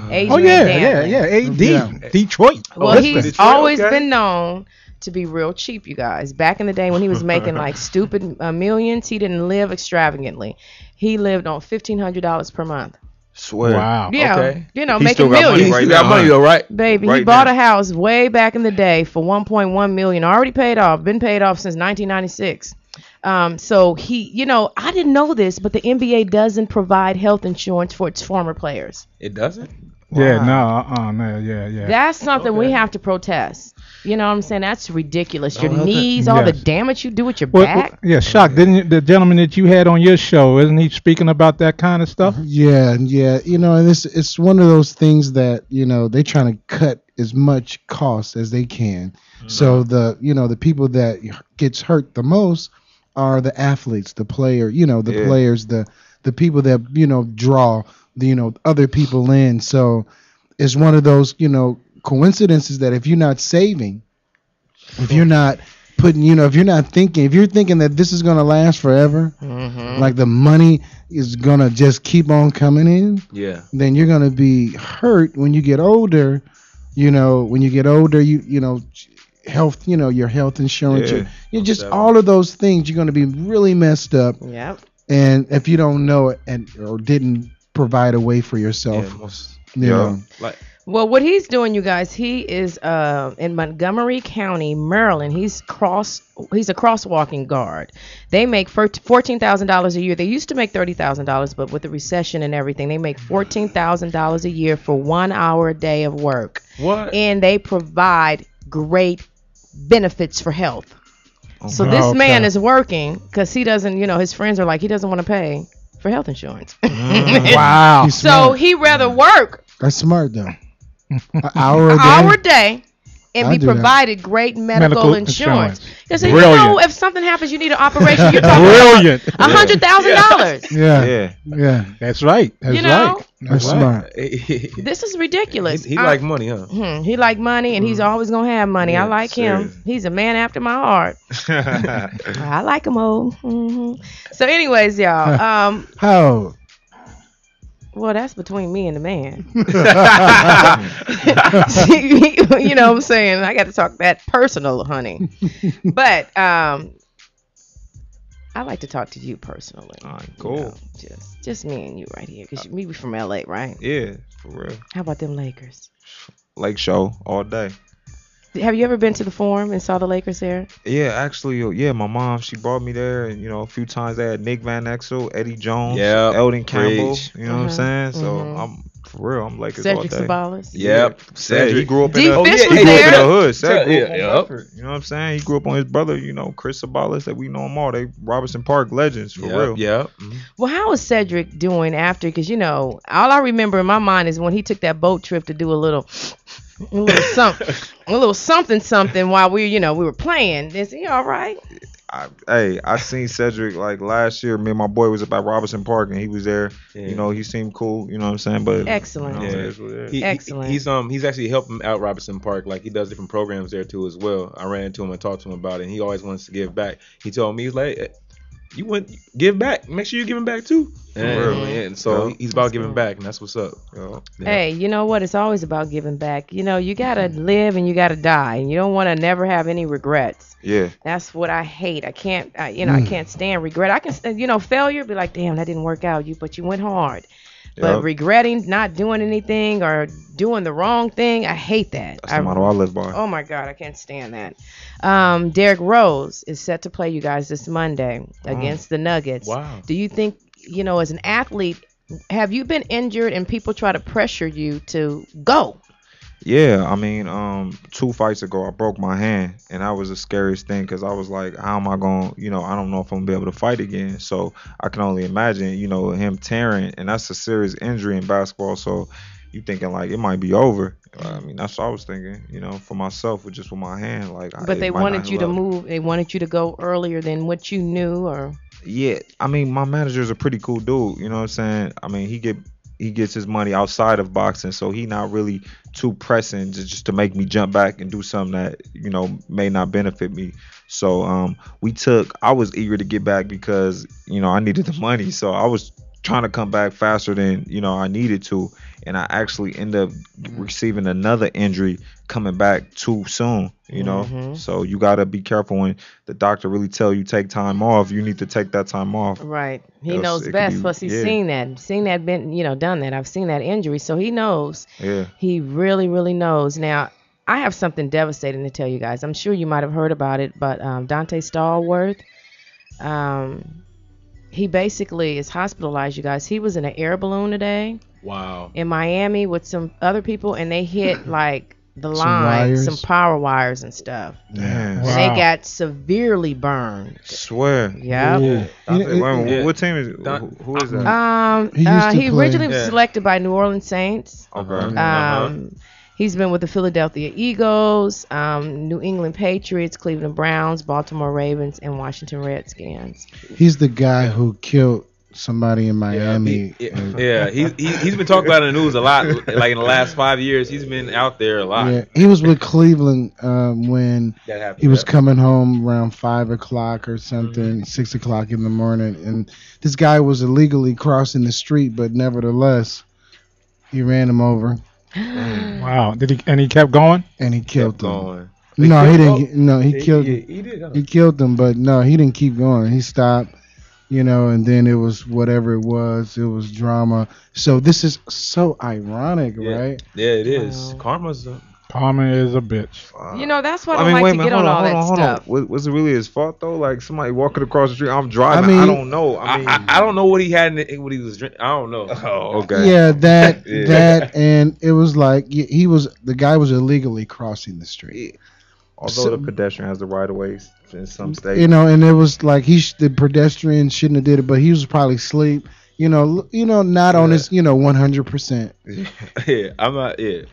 Adrian Dantley. AD, Detroit. Well, he's Detroit, always okay. been known to be real cheap, you guys. Back in the day when he was making like stupid millions, he didn't live extravagantly. He lived on $1,500 per month. Swear. Wow. Yeah, Okay. He making still got money millions. right You now. got money though, right? Baby, he Right bought now. a house way back in the day for $1.1 million. Already paid off. Been paid off since 1996. So he, I didn't know this, but the NBA doesn't provide health insurance for its former players. It doesn't. Yeah, no, yeah. That's something we have to protest. You know what I'm saying? That's ridiculous. Your knees, all the Yes. damage you do with your Well, back. yeah, Shock. Didn't the gentleman that you had on your show, isn't he speaking about that kind of stuff? Yeah. And it's one of those things that they're trying to cut as much cost as they can. So the people that gets hurt the most are the athletes, the player, players, the people that draw other people in. So it's one of those coincidences that if you're not saving, if you're not putting, if you're not thinking, if you're thinking that this is going to last forever, like the money is going to just keep on coming in, then you're going to be hurt when you get older. When you get older, health, your health insurance, you're just all of those things, you're going to be really messed up. Yep. And if you don't know it or didn't provide a way for yourself, Like Well, what he's doing, you guys, he is in Montgomery County, Maryland. He's a crosswalking guard. They make $14,000 a year. They used to make $30,000, but with the recession and everything, they make $14,000 a year for 1 hour a day of work. What? And they provide great benefits for health. So this man is working because he doesn't, his friends are like, he doesn't want to pay for health insurance. Wow. He's So smart. he rather work That's smart though. An hour a day. hour a day and I be do that. provided great medical insurance. Because Brilliant. if something happens, you need an operation, you're talking Brilliant. about $100,000. Yeah. That's right. That's You know? right. That's smart. This is ridiculous. He like money, huh? He like money, and he's always gonna have money. Yeah, I like him. serious. He's a man after my heart. I like him old. So, anyways, y'all. How? Well, that's between me and the man. You know what I'm saying? I got to talk that personal, honey. But I like to talk to you personally. All right, cool. Just me and you right here, because we from LA, right? Yeah, for real. How about them Lakers? Lake show all day. Have you ever been to the Forum and saw the Lakers there? Yeah, actually, my mom, she brought me there, and a few times they had Nick Van Exel, Eddie Jones, Yep, Eldon Campbell. preach. You know what I'm saying? So I'm for real. I'm Lakers Cedric all day. Sabalas? Yep. Cedric. He grew up D. in the Fish was he grew up in there. the hood. Cedric grew up on Yep. Bedford. You know what I'm saying? He grew up on his brother. Chris Sabalas. That we know them all. They Robinson Park legends for real. Yep. Well, how is Cedric doing after? Because, all I remember in my mind is when he took that boat trip to do a little something while we were playing. Is he all right? I seen Cedric like last year. Me and my boy was up at Robinson Park, and he was there. Yeah. He seemed cool. You know what I'm saying? But Excellent. it is what it is. Excellent. He's actually helping out Robinson Park. Like, he does different programs there too as well. I ran into him and talked to him about it, and he always wants to give back. He told me, he's like, you want give back. Make sure you're giving back too. And so he's about giving back, and that's what's up. Yeah. Hey, you know what? It's always about giving back. You gotta live and you gotta die, and you don't want to never have any regrets. Yeah. That's what I hate. I can't, I can't stand regret. I can, failure, be like, damn, that didn't work out. But you went hard. But Yep. regretting not doing anything or doing the wrong thing, I hate that. That's the motto I live by. Oh my God, I can't stand that. Derrick Rose is set to play you guys this Monday against the Nuggets. Wow. Do you think, as an athlete, have you been injured and people try to pressure you to go? Yeah, I mean, 2 fights ago, I broke my hand, and that was the scariest thing because I was like, how am I going, I don't know if I'm going to be able to fight again. So I can only imagine, him tearing, and that's a serious injury in basketball. So you thinking like it might be over. I mean, that's what I was thinking, for myself, with my hand. But they wanted you to move. They wanted you to go earlier than what you knew, or? Yeah, I mean, my manager's a pretty cool dude. You know what I'm saying? I mean, he gets his money outside of boxing, so he not really too pressing just to make me jump back and do something that may not benefit me. So I was eager to get back because I needed the money, so I was trying to come back faster than I needed to, and I actually ended up receiving another injury coming back too soon. So you got to be careful when the doctor really tell you take time off. You need to take that time off. Right. He Else knows it best. could be- Plus, he's yeah. seen that, been done that. I've seen that injury, so he knows. Yeah. He really, really knows. Now, I have something devastating to tell you guys. I'm sure you might have heard about it, but Dante Stallworth, he basically is hospitalized, you guys. He was in an air balloon today. Wow. In Miami with some other people, and they hit like the Some line, wires. some power wires and stuff. Damn. And they got severely burned. Swear. Yeah. What team is who is that? He play. originally was selected by New Orleans Saints. Okay. He's been with the Philadelphia Eagles, New England Patriots, Cleveland Browns, Baltimore Ravens, and Washington Redskins. He's the guy who killed somebody in Miami. Yeah, he's been talked about in the news a lot. Like in the last 5 years, he's been out there a lot. Yeah, he was with Cleveland when That happened, he was yeah. coming home around 5 o'clock or something, 6 o'clock in the morning, and this guy was illegally crossing the street, but nevertheless, he ran him over. Wow. He kept going? And he killed him. Going. No, he didn't. No, he killed. He did. Huh? He killed him, but no, he didn't keep going. He stopped, and then it was whatever it was drama. So this is so ironic, right? Yeah, it is. Karma's Karma is a bitch. That's why I don't like to get on all that stuff. Was it really his fault though? Like somebody walking across the street, I'm driving. I don't know. I don't know what he had what he was drinking. I don't know. Oh, okay. Yeah, that, and it was like the guy was illegally crossing the street. Although the pedestrian has the right of ways in some states, and it was like the pedestrian shouldn't have did it, but he was probably asleep. Not on his 100%. Yeah, I'm not. Yeah,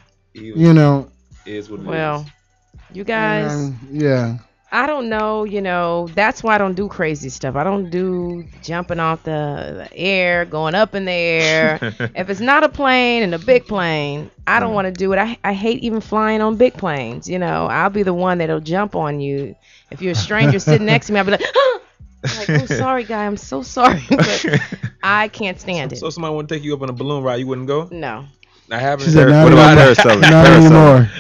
is what it is. You guys. Yeah. I don't know, that's why I don't do crazy stuff. I don't do jumping off the air, going up in the air. If it's not a plane and a big plane, I don't want to do it. I hate even flying on big planes. I'll be the one that'll jump on you. If you're a stranger sitting next to me, I'll be like, ah! I'm sorry, guy. I'm so sorry. But I can't stand it. So somebody want to take you up on a balloon ride, you wouldn't go? No. I haven't. What about parasailing? Not anymore.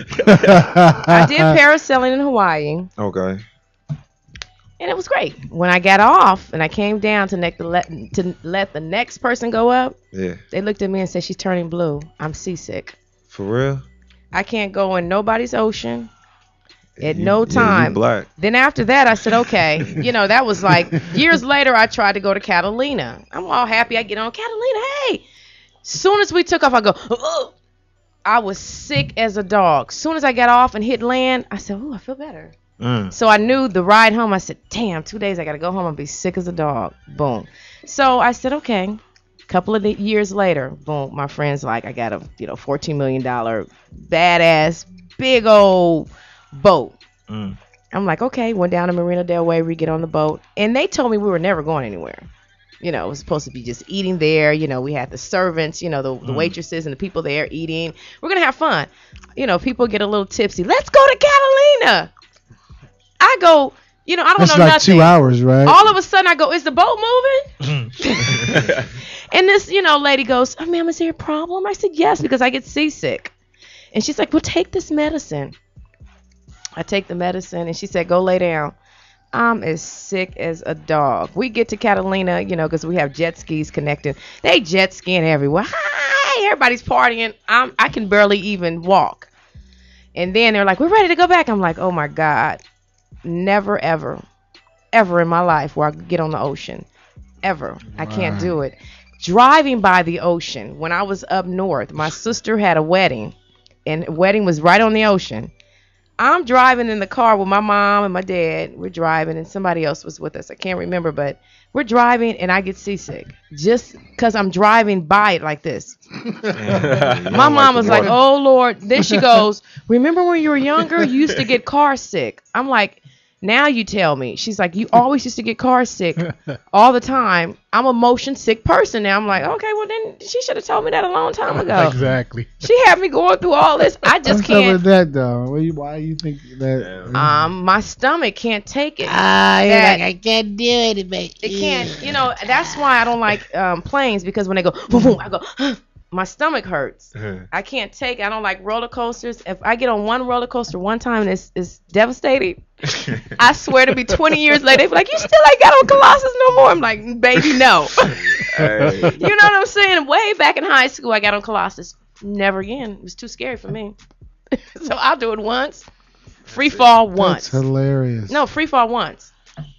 I did parasailing in Hawaii. Okay. And it was great. When I got off and I came down to let the next person go up, they looked at me and said, she's turning blue. I'm seasick. For real? I can't go in nobody's ocean at no time. You black. Then after that, I said, okay. That was like years later, I tried to go to Catalina. I'm all happy. I get on Catalina. Hey. Soon as we took off, I go, ugh. I was sick as a dog. Soon as I got off and hit land, I said, oh, I feel better. So I knew the ride home. I said, damn, 2 days I got to go home and be sick as a dog. Boom. So I said, okay. A couple of years later, boom, my friend's like, I got a $14 million badass big old boat. I'm like, okay. Went down to Marina Del Rey. We get on the boat. And they told me we were never going anywhere. It was supposed to be just eating there. We had the servants, the waitresses and the people there eating. We're going to have fun. People get a little tipsy. Let's go to Catalina. I go, I don't That's know like nothing. 2 hours, right? All of a sudden I go, is the boat moving? And this, lady goes, oh, ma'am, is there a problem? I said, yes, because I get seasick. And she's like, well, take this medicine. I take the medicine and she said, go lay down. I'm as sick as a dog. We get to Catalina, because we have jet skis connected. They jet skiing everywhere. Hi, everybody's partying. I can barely even walk. And then they're like, we're ready to go back. I'm like, oh my God. Never, ever, ever in my life where I could get on the ocean. Ever. I can't do it. Driving by the ocean. When I was up north, my sister had a wedding. And the wedding was right on the ocean. I'm driving in the car with my mom and my dad. We're driving and somebody else was with us. I can't remember, but we're driving and I get seasick just because I'm driving by it like this. My mom was like, oh, Lord. Then she goes, remember when you were younger, you used to get car sick. I'm like, now you tell me. She's like, you always used to get car sick all the time. I'm a motion sick person now. I'm like, okay, well, then she should have told me that a long time ago. Exactly. She had me going through all this. I just What's can't. up with that, though? Why you think that? My stomach can't take it. You're like, I can't do it, baby. It can't. That's why I don't like planes, because when they go, boom, boom, I go, my stomach hurts. I can't take it. I don't like roller coasters. If I get on one roller coaster one time, it's devastating. I swear to be 20 years later, they be like, you still ain't got on Colossus no more. I'm like, baby, no. You know what I'm saying? Way back in high school, I got on Colossus. Never again. It was too scary for me. So I'll do it once. Free fall once. That's hilarious. No, free fall once.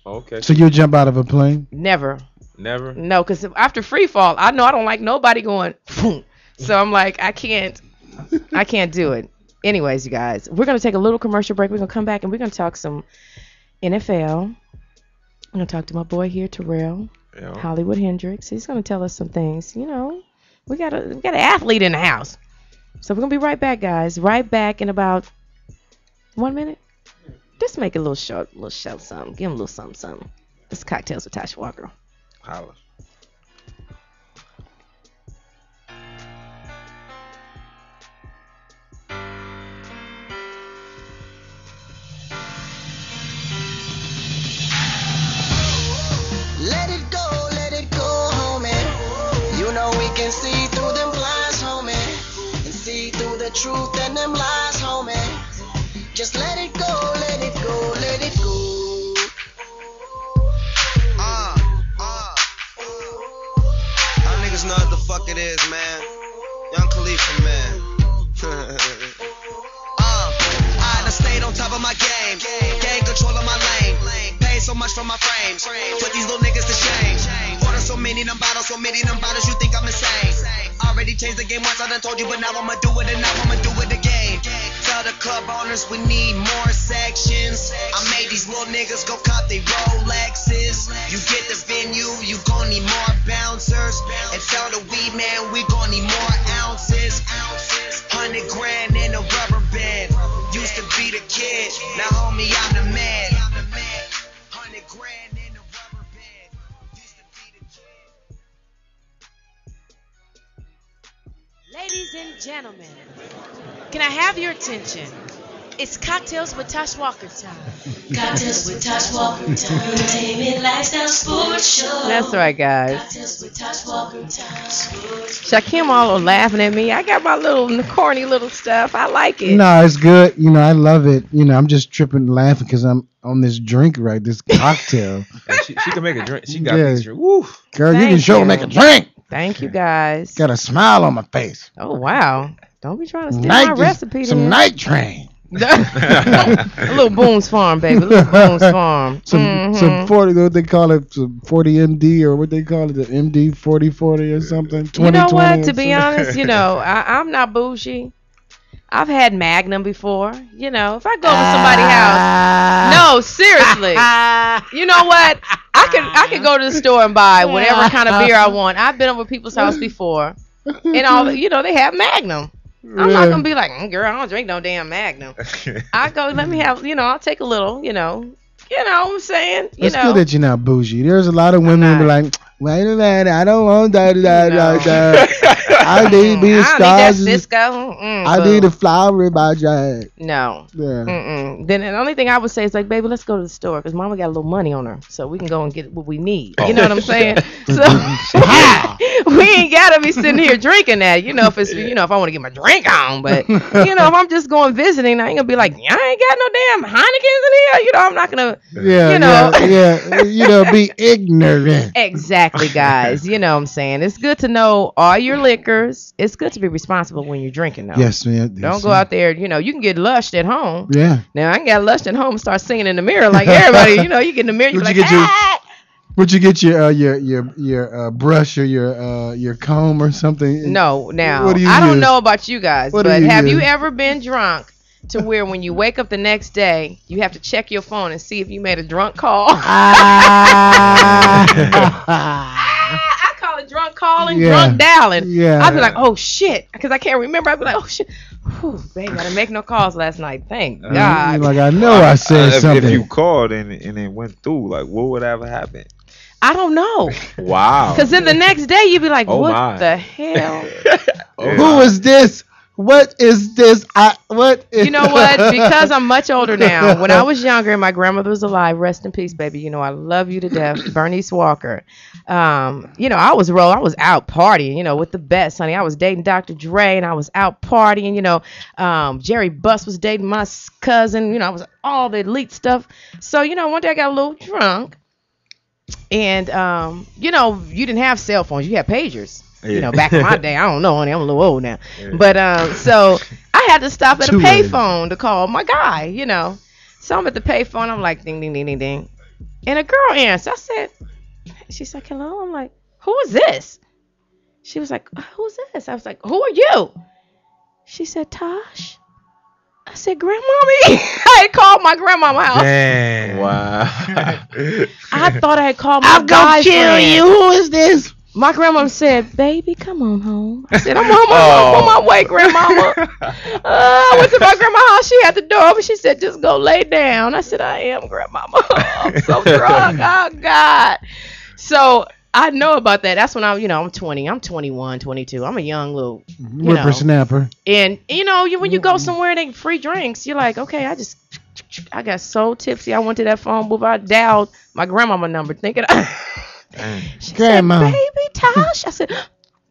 Okay. So you'll jump out of a plane? Never. Never? No, because after free fall, I know I don't like nobody going, boom. So I'm like, I can't do it. Anyways, you guys, we're going to take a little commercial break. We're going to come back and we're going to talk some NFL. I'm going to talk to my boy here, Terrell, Hollywood Hendricks. He's going to tell us some things. We got an athlete in the house. So we're going to be right back, guys. Right back in about 1 minute. Just make it a little short something. Give him a little something. This is Cocktails with Tash Walker. Holla. Let it go, homie. You know we can see through them blinds, homie. And see through the truth and them lies, homie. Just let it go, let it go, let it go. just know what the fuck it is, man. Young Khalifa, man. I done stayed on top of my game. Gain control of my lane. Paid so much for my frames. Put these little niggas to shame. Order so many them bottles, you think I'm insane. Already changed the game once, I done told you, but now I'ma do it, and now I'ma do it again. Tell the club owners we need more sections. I made these little niggas go cop they Rolexes. You get the venue, you gon' need more bouncers. And tell the weed man we gon' need more ounces. 100 grand in a rubber band. Used to be the kid, now homie I'm the man. 100 grand in a rubber band. Used to be the kid. Ladies and gentlemen, can I have your attention? It's Cocktails with Tash Walker time. Cocktails with Tash Walker time. Entertainment, lifestyle, sports show. That's right, guys. Cocktails with Tash Walker time. Sports. Shakim all laughing at me. I got my little corny little stuff. I like it. No, it's good. I love it. I'm just tripping and laughing because I'm on this drink, right? This cocktail. She can make a drink. She got Yeah. these. Woo. Girl, you Thank can show you. make a drink. Thank you, guys. Got a smile on my face. Oh, wow. Don't be trying to steal my recipe. Some then. night train. A little Boone's Farm, baby. A little Boone's Farm. Some 40, what they call it, some 40 MD or what they call it, the MD 4040 or something. 20, You know 20 what? or To be something. honest, I'm not bougie. I've had Magnum before. If I go to somebody's house, no, seriously. You know what? I can go to the store and buy whatever kind of beer I want. I've been over people's house before, and all they have Magnum. I'm not gonna be like, girl, I don't drink no damn Magnum. I go, let me have, I'll take a little, you know what I'm saying? It's good that you're not bougie. There's a lot of women who be like, wait a minute, I don't want that. I need me I don't need that stars. Cisco. I need a flower in my drink. No. Yeah. Then the only thing I would say is like, baby, let's go to the store because mama got a little money on her, so we can go and get what we need. You know what I'm saying? So we ain't gotta be sitting here drinking that. If it's if I want to get my drink on, but if I'm just going visiting, I ain't gonna be like, I ain't got no damn Heinekens in here. I'm not gonna. Be ignorant. Exactly, guys. You know what I'm saying? It's good to know all your liquors. It's good to be responsible when you're drinking, though. Yes, man. Don't go out there, you can get lushed at home. Yeah. Now, I can get lushed at home and start singing in the mirror like everybody. You get in the mirror, you're like, Would you get your brush or your comb or something? No, now, What do you I don't use? know about you guys, What do but you have you use? ever been drunk to where when you wake up the next day, you have to check your phone and see if you made a drunk call? I call it drunk calling, drunk dialing. Yeah. I'd be like, oh shit, because I can't remember. I'd be like, oh shit, whew, babe, I didn't make no calls last night. Thank God. Like I know I said something. If you called and it went through, like what would ever happen? I don't know. Wow. Because then the next day you'd be like, Oh, what my. the hell? Who is this? What is this? You know what? Because I'm much older now. When I was younger and my grandmother was alive, rest in peace, baby. I love you to death, Bernice Walker. I was out partying, with the best, honey. I was dating Dr. Dre and I was out partying. Jerry Buss was dating my cousin. I was all the elite stuff. So one day I got a little drunk, and you didn't have cell phones. You had pagers. Back in my day, I don't know, honey, I'm a little old now. Yeah. But so I had to stop at a payphone to call my guy, So I'm at the payphone, I'm like, ding, ding, ding, ding, ding. And a girl answers. She's like, hello? I'm like, who is this? She was like, who's this? I was like, who are you? She said, Tosh. I said, grandmommy. I had called my grandmama house. Damn. Wow. I thought I had called my guy friend. Kill you. Who is this? My grandma said, baby, come on home. I said, I'm on my way, grandmama. I went to my grandma's house. She had the door open. She said, just go lay down. I said, I am, grandmama. I'm so drunk. Oh, God. So I know about that. That's when I'm 20. I'm 21, 22. I'm a young little, whippersnapper. And, when you go somewhere and they free drinks, you're like, okay, I got so tipsy. I went to that phone booth. I dialed my grandmama number thinking, she Grandma. said, baby, Tosh. I said,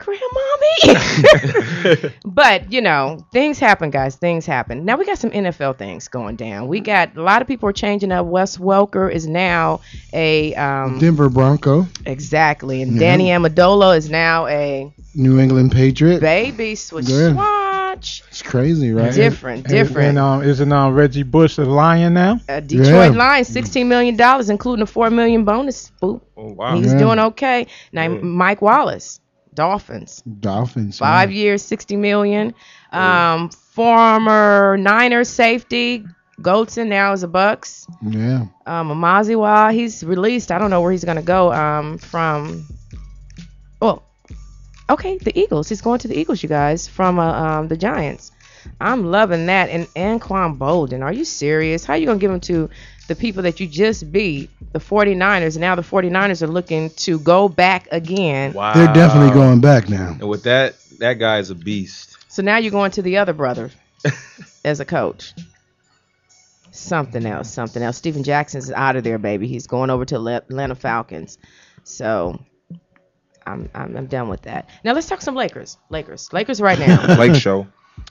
grandmommy. But, you know, things happen, guys. Things happen. Now we got some NFL things going down. We got a lot of people are changing up. Wes Welker is now a Denver Bronco. Exactly. And Yeah. Danny Amendola is now a New England Patriot. baby switch. It's crazy, right? Different. And isn't Reggie Bush a Lion now? Detroit Lions, $16 million, including a $4 million bonus. Boop. Oh, wow. He's doing okay. Now, Mike Wallace, Dolphins. 5 years, $60 million. Former Niners safety, Goldson now is a Bucks. Yeah. Amaziwa, he's released. I don't know where he's going to go from. Well, okay, the Eagles. He's going to the Eagles, you guys, from the Giants. I'm loving that. And Anquan Bolden, are you serious? How are you going to give him to the people that you just beat, the 49ers? Now the 49ers are looking to go back again. Wow. They're definitely going back now. And with that guy is a beast. So now you're going to the other brother as a coach. Something else. Steven Jackson's out of there, baby. He's going over to Atlanta Falcons. So I'm done with that. Now let's talk some Lakers. Lakers right now. Lake show.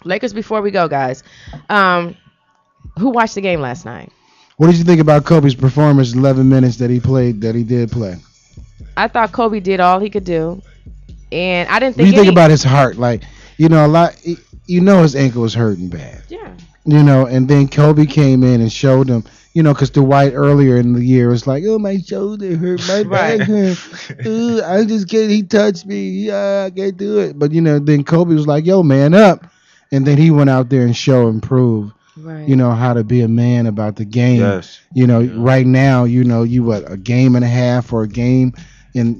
Lakers before we go, guys. Who watched the game last night? What did you think about Kobe's performance? 11 minutes that he did play. I thought Kobe did all he could do, and I didn't think. What do you think about his heart? Like, you know, a lot. You know, his ankle was hurting bad. Yeah. You know, and then Kobe came in and showed him. You know, because Dwight earlier in the year was like, "Oh, my shoulder hurt, my back hurt. Ooh, I just can't. He touched me. Yeah, I can't do it." But you know, then Kobe was like, "Yo, man up," and then he went out there and prove. Right. You know how to be a man about the game. Yes. You know, right now, you know, a game and a half or a game in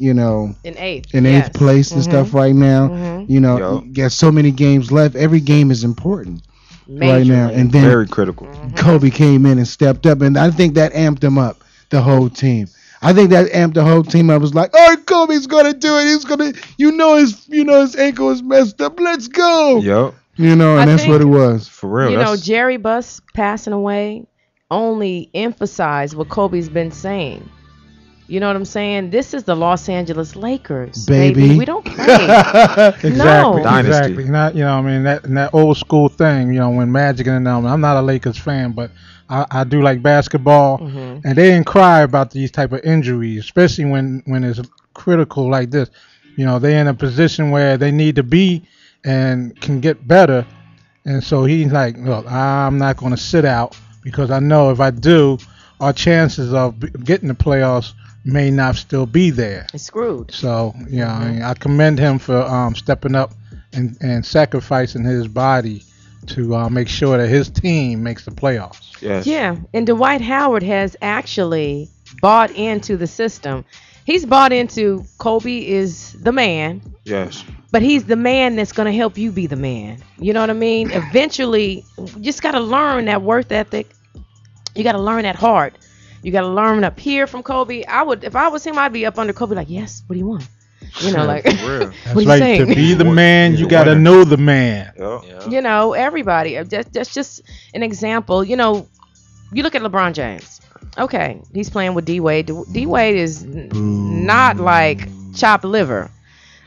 eighth place and stuff right now. You know, you got so many games left. Every game is important right now. And then very critical. Kobe came in and stepped up, and I think that amped him up, the whole team. I think that amped the whole team. I was like, "Oh, Kobe's gonna do it. He's gonna, his ankle is messed up. Let's go." Yep. You know, and that's what it was. For real. You know, Jerry Buss passing away only emphasized what Kobe's been saying. You know what I'm saying? This is the Los Angeles Lakers, baby. We don't play. Exactly. No. Exactly. Not, you know, I mean, that old school thing, you know, when Magic and them, I'm not a Lakers fan, but I do like basketball, and they didn't cry about these type of injuries, especially when it's critical like this. You know, they're in a position where they need to be and can get better. And so he's like, "Look, I'm not going to sit out because I know if I do, our chances of getting the playoffs may not still be there." It's screwed. So, you know, I commend him for stepping up and sacrificing his body to make sure that his team makes the playoffs. Yes. Yeah, and Dwight Howard has actually bought into the system. He's bought into Kobe is the man. Yes. But he's the man that's going to help you be the man. You know what I mean? Eventually, you just got to learn that work ethic. You got to learn that heart. You got to learn up here from Kobe. If I was him, I'd be up under Kobe like, "Yes, what do you want?" You know, like, That's what are you right. saying? To be the man, you got to know the man. You know, everybody. That's just an example. You know, you look at LeBron James. Okay, he's playing with D-Wade. D-Wade is not like chopped liver.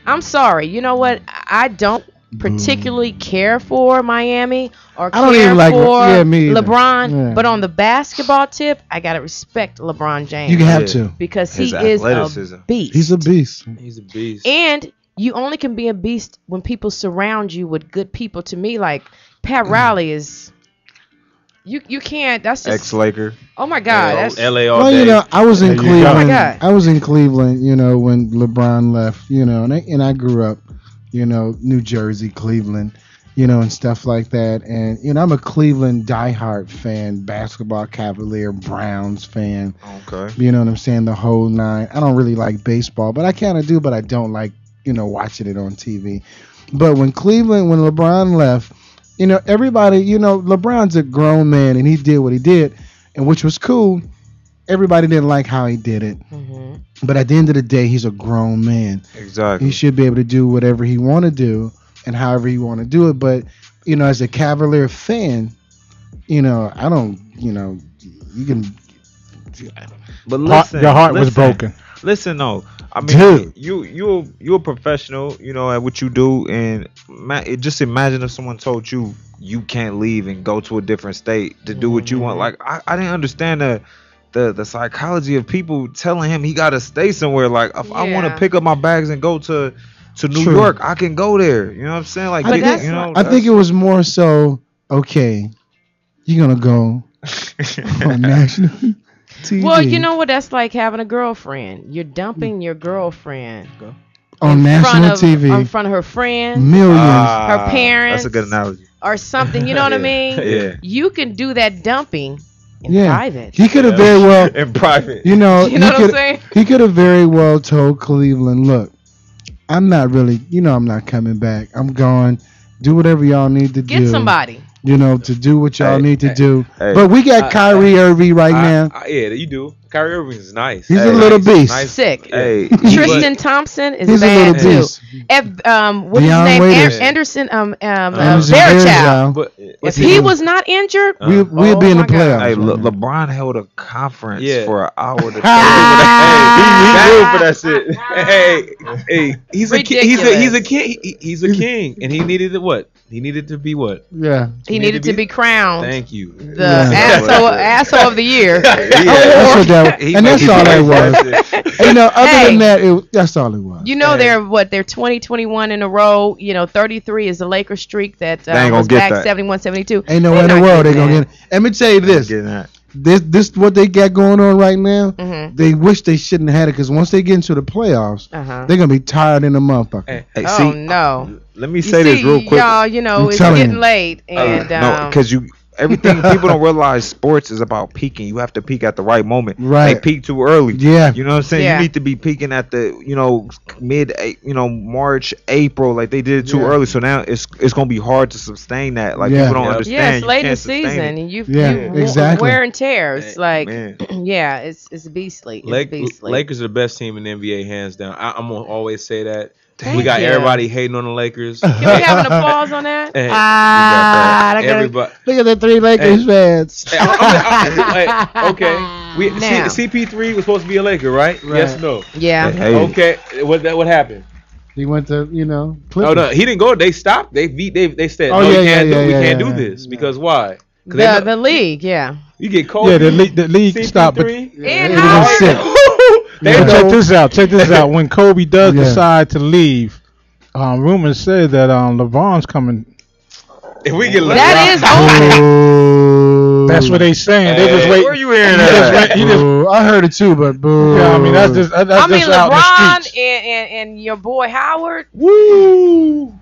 I'm sorry. You know what? I don't particularly care for Miami or I don't care even like- for yeah, me either. LeBron. Yeah. But on the basketball tip, I got to respect LeBron James. You have to. Because His he is a athleticism. beast. He's a beast. He's a beast. And you only can be a beast when people surround you with good people. To me, like Pat Riley is. You can't. That's just. Ex-Laker. Oh my God. That's, LA all Well, day. you know, I was in Oh my Cleveland. God. I was in Cleveland, you know, when LeBron left, you know, and I grew up, you know, New Jersey, Cleveland, you know, and stuff like that. And, you know, I'm a Cleveland diehard fan, basketball, Cavalier, Browns fan. Okay. You know what I'm saying? The whole nine. I don't really like baseball, but I kind of do, but I don't like, you know, watching it on TV. But when LeBron left, you know, everybody, you know, LeBron's a grown man and he did what he did, and which was cool. Everybody didn't like how he did it. But at the end of the day, he's a grown man. Exactly. He should be able to do whatever he want to do and however he want to do it. But, you know, as a Cavalier fan, you know, I don't, you know, you can. But Your heart was broken. Listen, though. I mean, Dude. you're a professional, at what you do, and just imagine if someone told you you can't leave and go to a different state to do what you want. Like, I didn't understand the psychology of people telling him he gotta stay somewhere. Like, if I want to pick up my bags and go to New True. York, I can go there. You know what I'm saying? Like, I think it was more so, okay, you're gonna go on national TV. Well, you know what? That's like having a girlfriend. You're dumping your girlfriend on national TV in front of her friends, millions, her parents. That's a good analogy. Or something. You know what I mean? Yeah. You can do that dumping in private. He could have very well in private. You know what I'm saying? He could have very well told Cleveland, look, I'm not really, I'm not coming back. I'm gone. Do whatever y'all need to do. Get somebody. To do what y'all need to do. hey. But we got Kyrie Irving right now. Yeah, you do. Kyrie Irving is nice. He's a little beast. Nice. Sick. Hey, Tristan Thompson is He's a bad little too. beast. What's his Deion name? Waiters. Anderson. Anderson Fairchild. Varejao. If he was not injured, we'd be in the playoffs. Hey, LeBron held a conference for an hour to Hey, he he good for that shit. Hey, he's a king, he's a king, and he needed to what? He needed to be what? Yeah. He needed to be crowned. Thank you. The asshole of the year. That's what that was. And that's all that was. Other than that, that's all it was. They're 20-21 in a row. 33 is the Lakers streak that was get back that. 71-72. Ain't no way in the world they're going to get it. Let me tell you this. This what they got going on right now. Mm-hmm. They wish they shouldn't have had it because once they get into the playoffs, they're gonna be tired in the motherfucker. Oh no! Let me say this real quick. Y'all, it's getting late, and no, because everything people don't realize sports is about peaking. You have to peak at the right moment. Right. They peak too early. Yeah. You know what I'm saying? Yeah. You need to be peaking at the mid March, April. Like they did it too early. So now it's gonna be hard to sustain that. Like people don't understand. Yeah, it's You late in the can't sustain season, it. and you exactly. wear and tear. It's like Man. it's beastly. It's beastly. Lakers are the best team in the NBA, hands down. I'm gonna always say that. Thank we got you. everybody hating on the Lakers. Can we have an applause on that? Hey, Everybody. Look at the three Lakers fans. Hey, okay. Now. CP3 was supposed to be a Laker, right? Yes or no? Yeah. Okay. What happened? He went to Clippers. Oh no, he didn't go. They stopped. They said, Oh, no, yeah, we can't do yeah. this because why? The league, yeah. You get cold. Yeah, the league stopped. But And it how? was sick. check this out. Check this out. When Kobe does decide to leave, rumors say that LeBron's coming. If we get That is open. That's what they saying. They just wait. Where you hearing that? I heard it too, but boo. Yeah, I mean that's just out in the LeBron streets. and your boy Howard. Woo!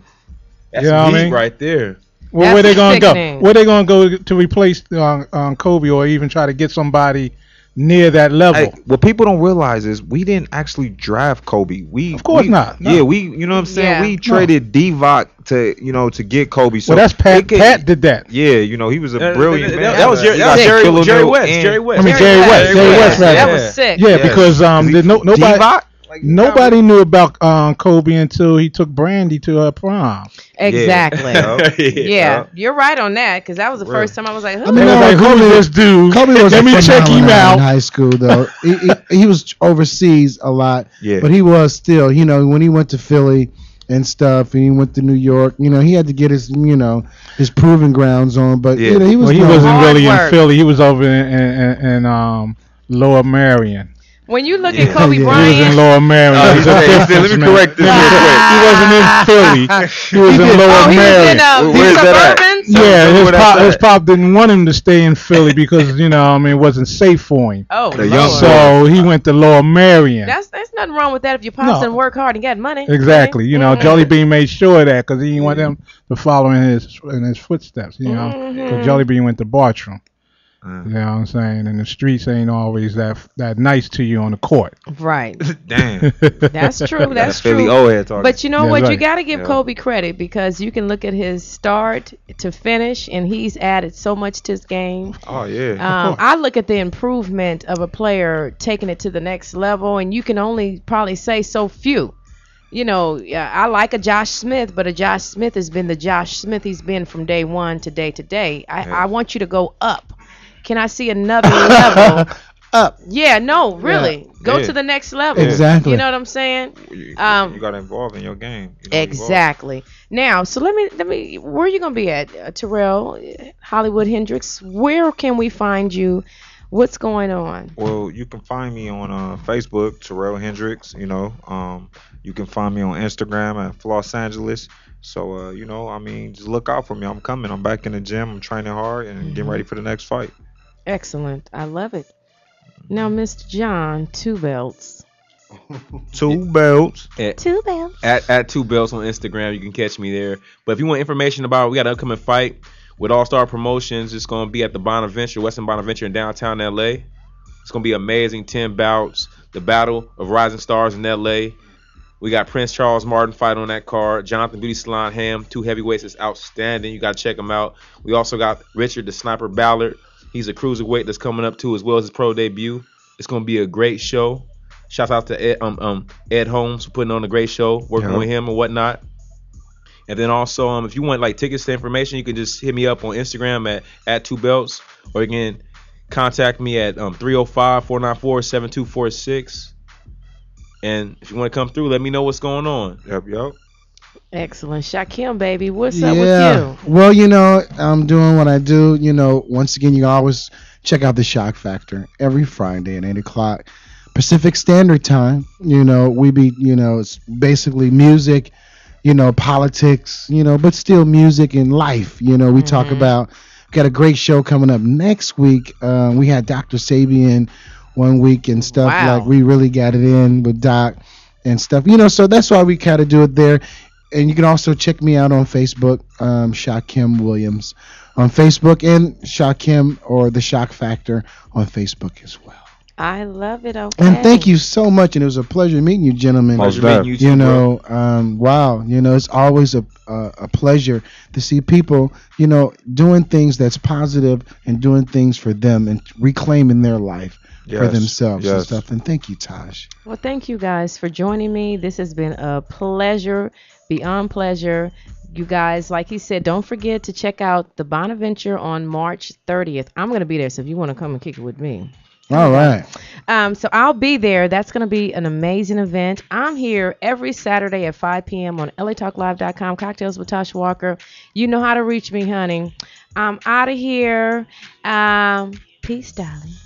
That's Yeah, I deep mean- right there. Well, where they gonna sickening. go? Where they gonna go to replace Kobe, or even try to get somebody near that level? Hey, what people don't realize is we didn't actually draft Kobe. Of course not. No. Yeah, you know what I'm saying? Yeah. We traded Divock to get Kobe. So Well, that's Pat. it could- Pat did that. Yeah, he was a brilliant man. That was He got Jerry Killer West. and- Jerry West. I mean Jerry West. That rather. was sick. Yeah, Yes. because nobody Divock? nobody knew about Kobe until he took Brandy to her prom. Exactly. Yeah. Yeah, you're right on that because that was the first time I was like, who? I mean, They was like, who is this dude? Kobe was Let me check him phenomenal out. in high school, though. he was overseas a lot, Yeah. but he was still, when he went to Philly and stuff, and he went to New York, he had to get his, his proving grounds on. But Yeah. he was. Well, he known. wasn't Hard really in work. Philly. He was over in Lower Marion. When you look at Kobe Yeah. He was Bryant, in Lower Marion. He's a let difference, me man. correct this real quick. He wasn't in Philly. He was in Lower he was Marion. in Where's that at? Suburbans. Yeah, Where that's his at? pop didn't want him to stay in Philly because it wasn't safe for him. Oh, The young Lord. So he went to Lower Marion. That's nothing wrong with that if your pops No. didn't work hard and got money. Exactly. Mhm. Jelly Bean made sure of that because he didn't want them to follow in his footsteps. So Jelly Bean went to Bartram. You know what I'm saying? And the streets ain't always that nice to you on the court. Right. Damn. That's true. That's Philly true. old head talking. But you know That's what? You right. got to give Yeah. Kobe credit because you can look at his start to finish, and he's added so much to his game. Oh yeah. I look at the improvement of a player taking it to the next level, and you can only probably say so few. I like a Josh Smith, but a Josh Smith has been the Josh Smith he's been from day one to day to day. I want you to go up. Can I see another level up. Yeah, no, really. Go Yeah. to the next level. Exactly. You know what I'm saying? You got to involve in your game. You know, Exactly. Now, so let me. Where are you gonna be at, Terrell, Hollywood Hendricks? Where can we find you? What's going on? Well, you can find me on Facebook, Terrell Hendricks. You know, you can find me on Instagram at Los Angeles. So, you know, I mean, just look out for me. I'm coming. I'm back in the gym. I'm training hard and getting ready for the next fight. Excellent. I love it. Now, Mr. John, Two Belts. Two belts. Two belts. At Two Belts on Instagram. You can catch me there. But if you want information about, we got an upcoming fight with All Star Promotions. It's going to be at the Bonaventure, Western Bonaventure in downtown LA. It's going to be amazing. 10 bouts. The Battle of Rising Stars in LA. We got Prince Charles Martin fight on that card. Jonathan Beauty Salon Ham, 2 heavyweights is outstanding. You got to check them out. We also got Richard the Sniper Ballard. He's a cruiserweight that's coming up too, as well as his pro debut. It's going to be a great show. Shout out to Ed Holmes for putting on a great show, working with him and whatnot. And then also, if you want like tickets to information, you can just hit me up on Instagram at Two Belts, or you can contact me at 305-494-7246. And if you want to come through, let me know what's going on. Yep. Excellent. Shakim, baby, what's up with you? Well, you know, I'm doing what I do. You know, once again, you can always check out the Shock Factor every Friday at 8 o'clock Pacific Standard Time. You know, we be, you know, it's basically music, you know, politics, you know, but still music and life. You know, we talk about, got a great show coming up next week. We had Dr. Sabian 1 week and stuff. Like we really got it in with Doc and stuff, you know, so that's why we kind of do it there. And you can also check me out on Facebook, Shakim Williams on Facebook, and Shakim or the Shock Factor on Facebook as well. I love it. Okay. And thank you so much, and it was a pleasure meeting you, gentlemen. Pleasure meeting you too, you know, wow, you know, it's always a pleasure to see people, you know, doing things that's positive and doing things for them and reclaiming their life for themselves and stuff. And thank you, Tash. Well, thank you guys for joining me. This has been a pleasure, beyond pleasure. You guys, like he said, don't forget to check out the Bonaventure on March 30th. I'm going to be there, so if you want to come and kick it with me. All right. So I'll be there. That's going to be an amazing event. I'm here every Saturday at 5 p.m. on latalklive.com. Cocktails with Tash Walker. You know how to reach me, honey. I'm out of here. Peace, darlings.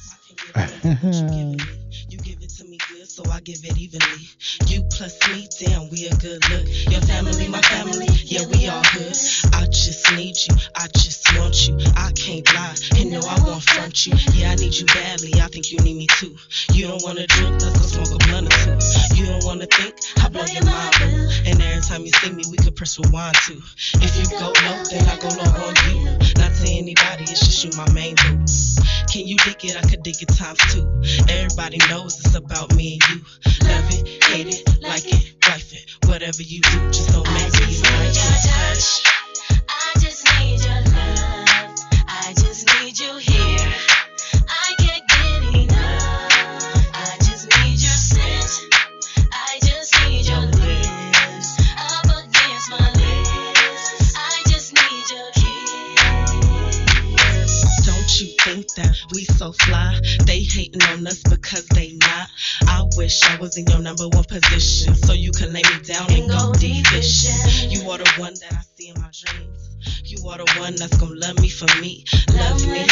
You give it to me good, so I give it evenly. You plus me, damn, we a good look. Your family, my family, yeah, we all good. I just need you, I just want you. I can't lie, and no, I won't front you. Yeah, I need you badly, I think you need me too. You don't wanna drink, let's go smoke a blunt or two. You don't wanna think, I blow your mind, boo. And every time you see me, we could press rewind too. If you go low, then I go low on you. Not to anybody, it's just you, my main boo. Can you dig it? I could dig it times 2. Everybody knows it's about me and you. Love it, hate it, like it, wife it. Whatever you do, just don't make me like it. I just need your love. I just need you here. I can't get enough. I just need your scent. I just need your lips up against my lips. I just need your kiss. Don't you think that we so fly? They hating on us because they not. I wish I was in your number 1 position, so you can lay me down and go deep fishing. You are the one that I see in my dreams. You are the one that's gonna love me for me. Love me.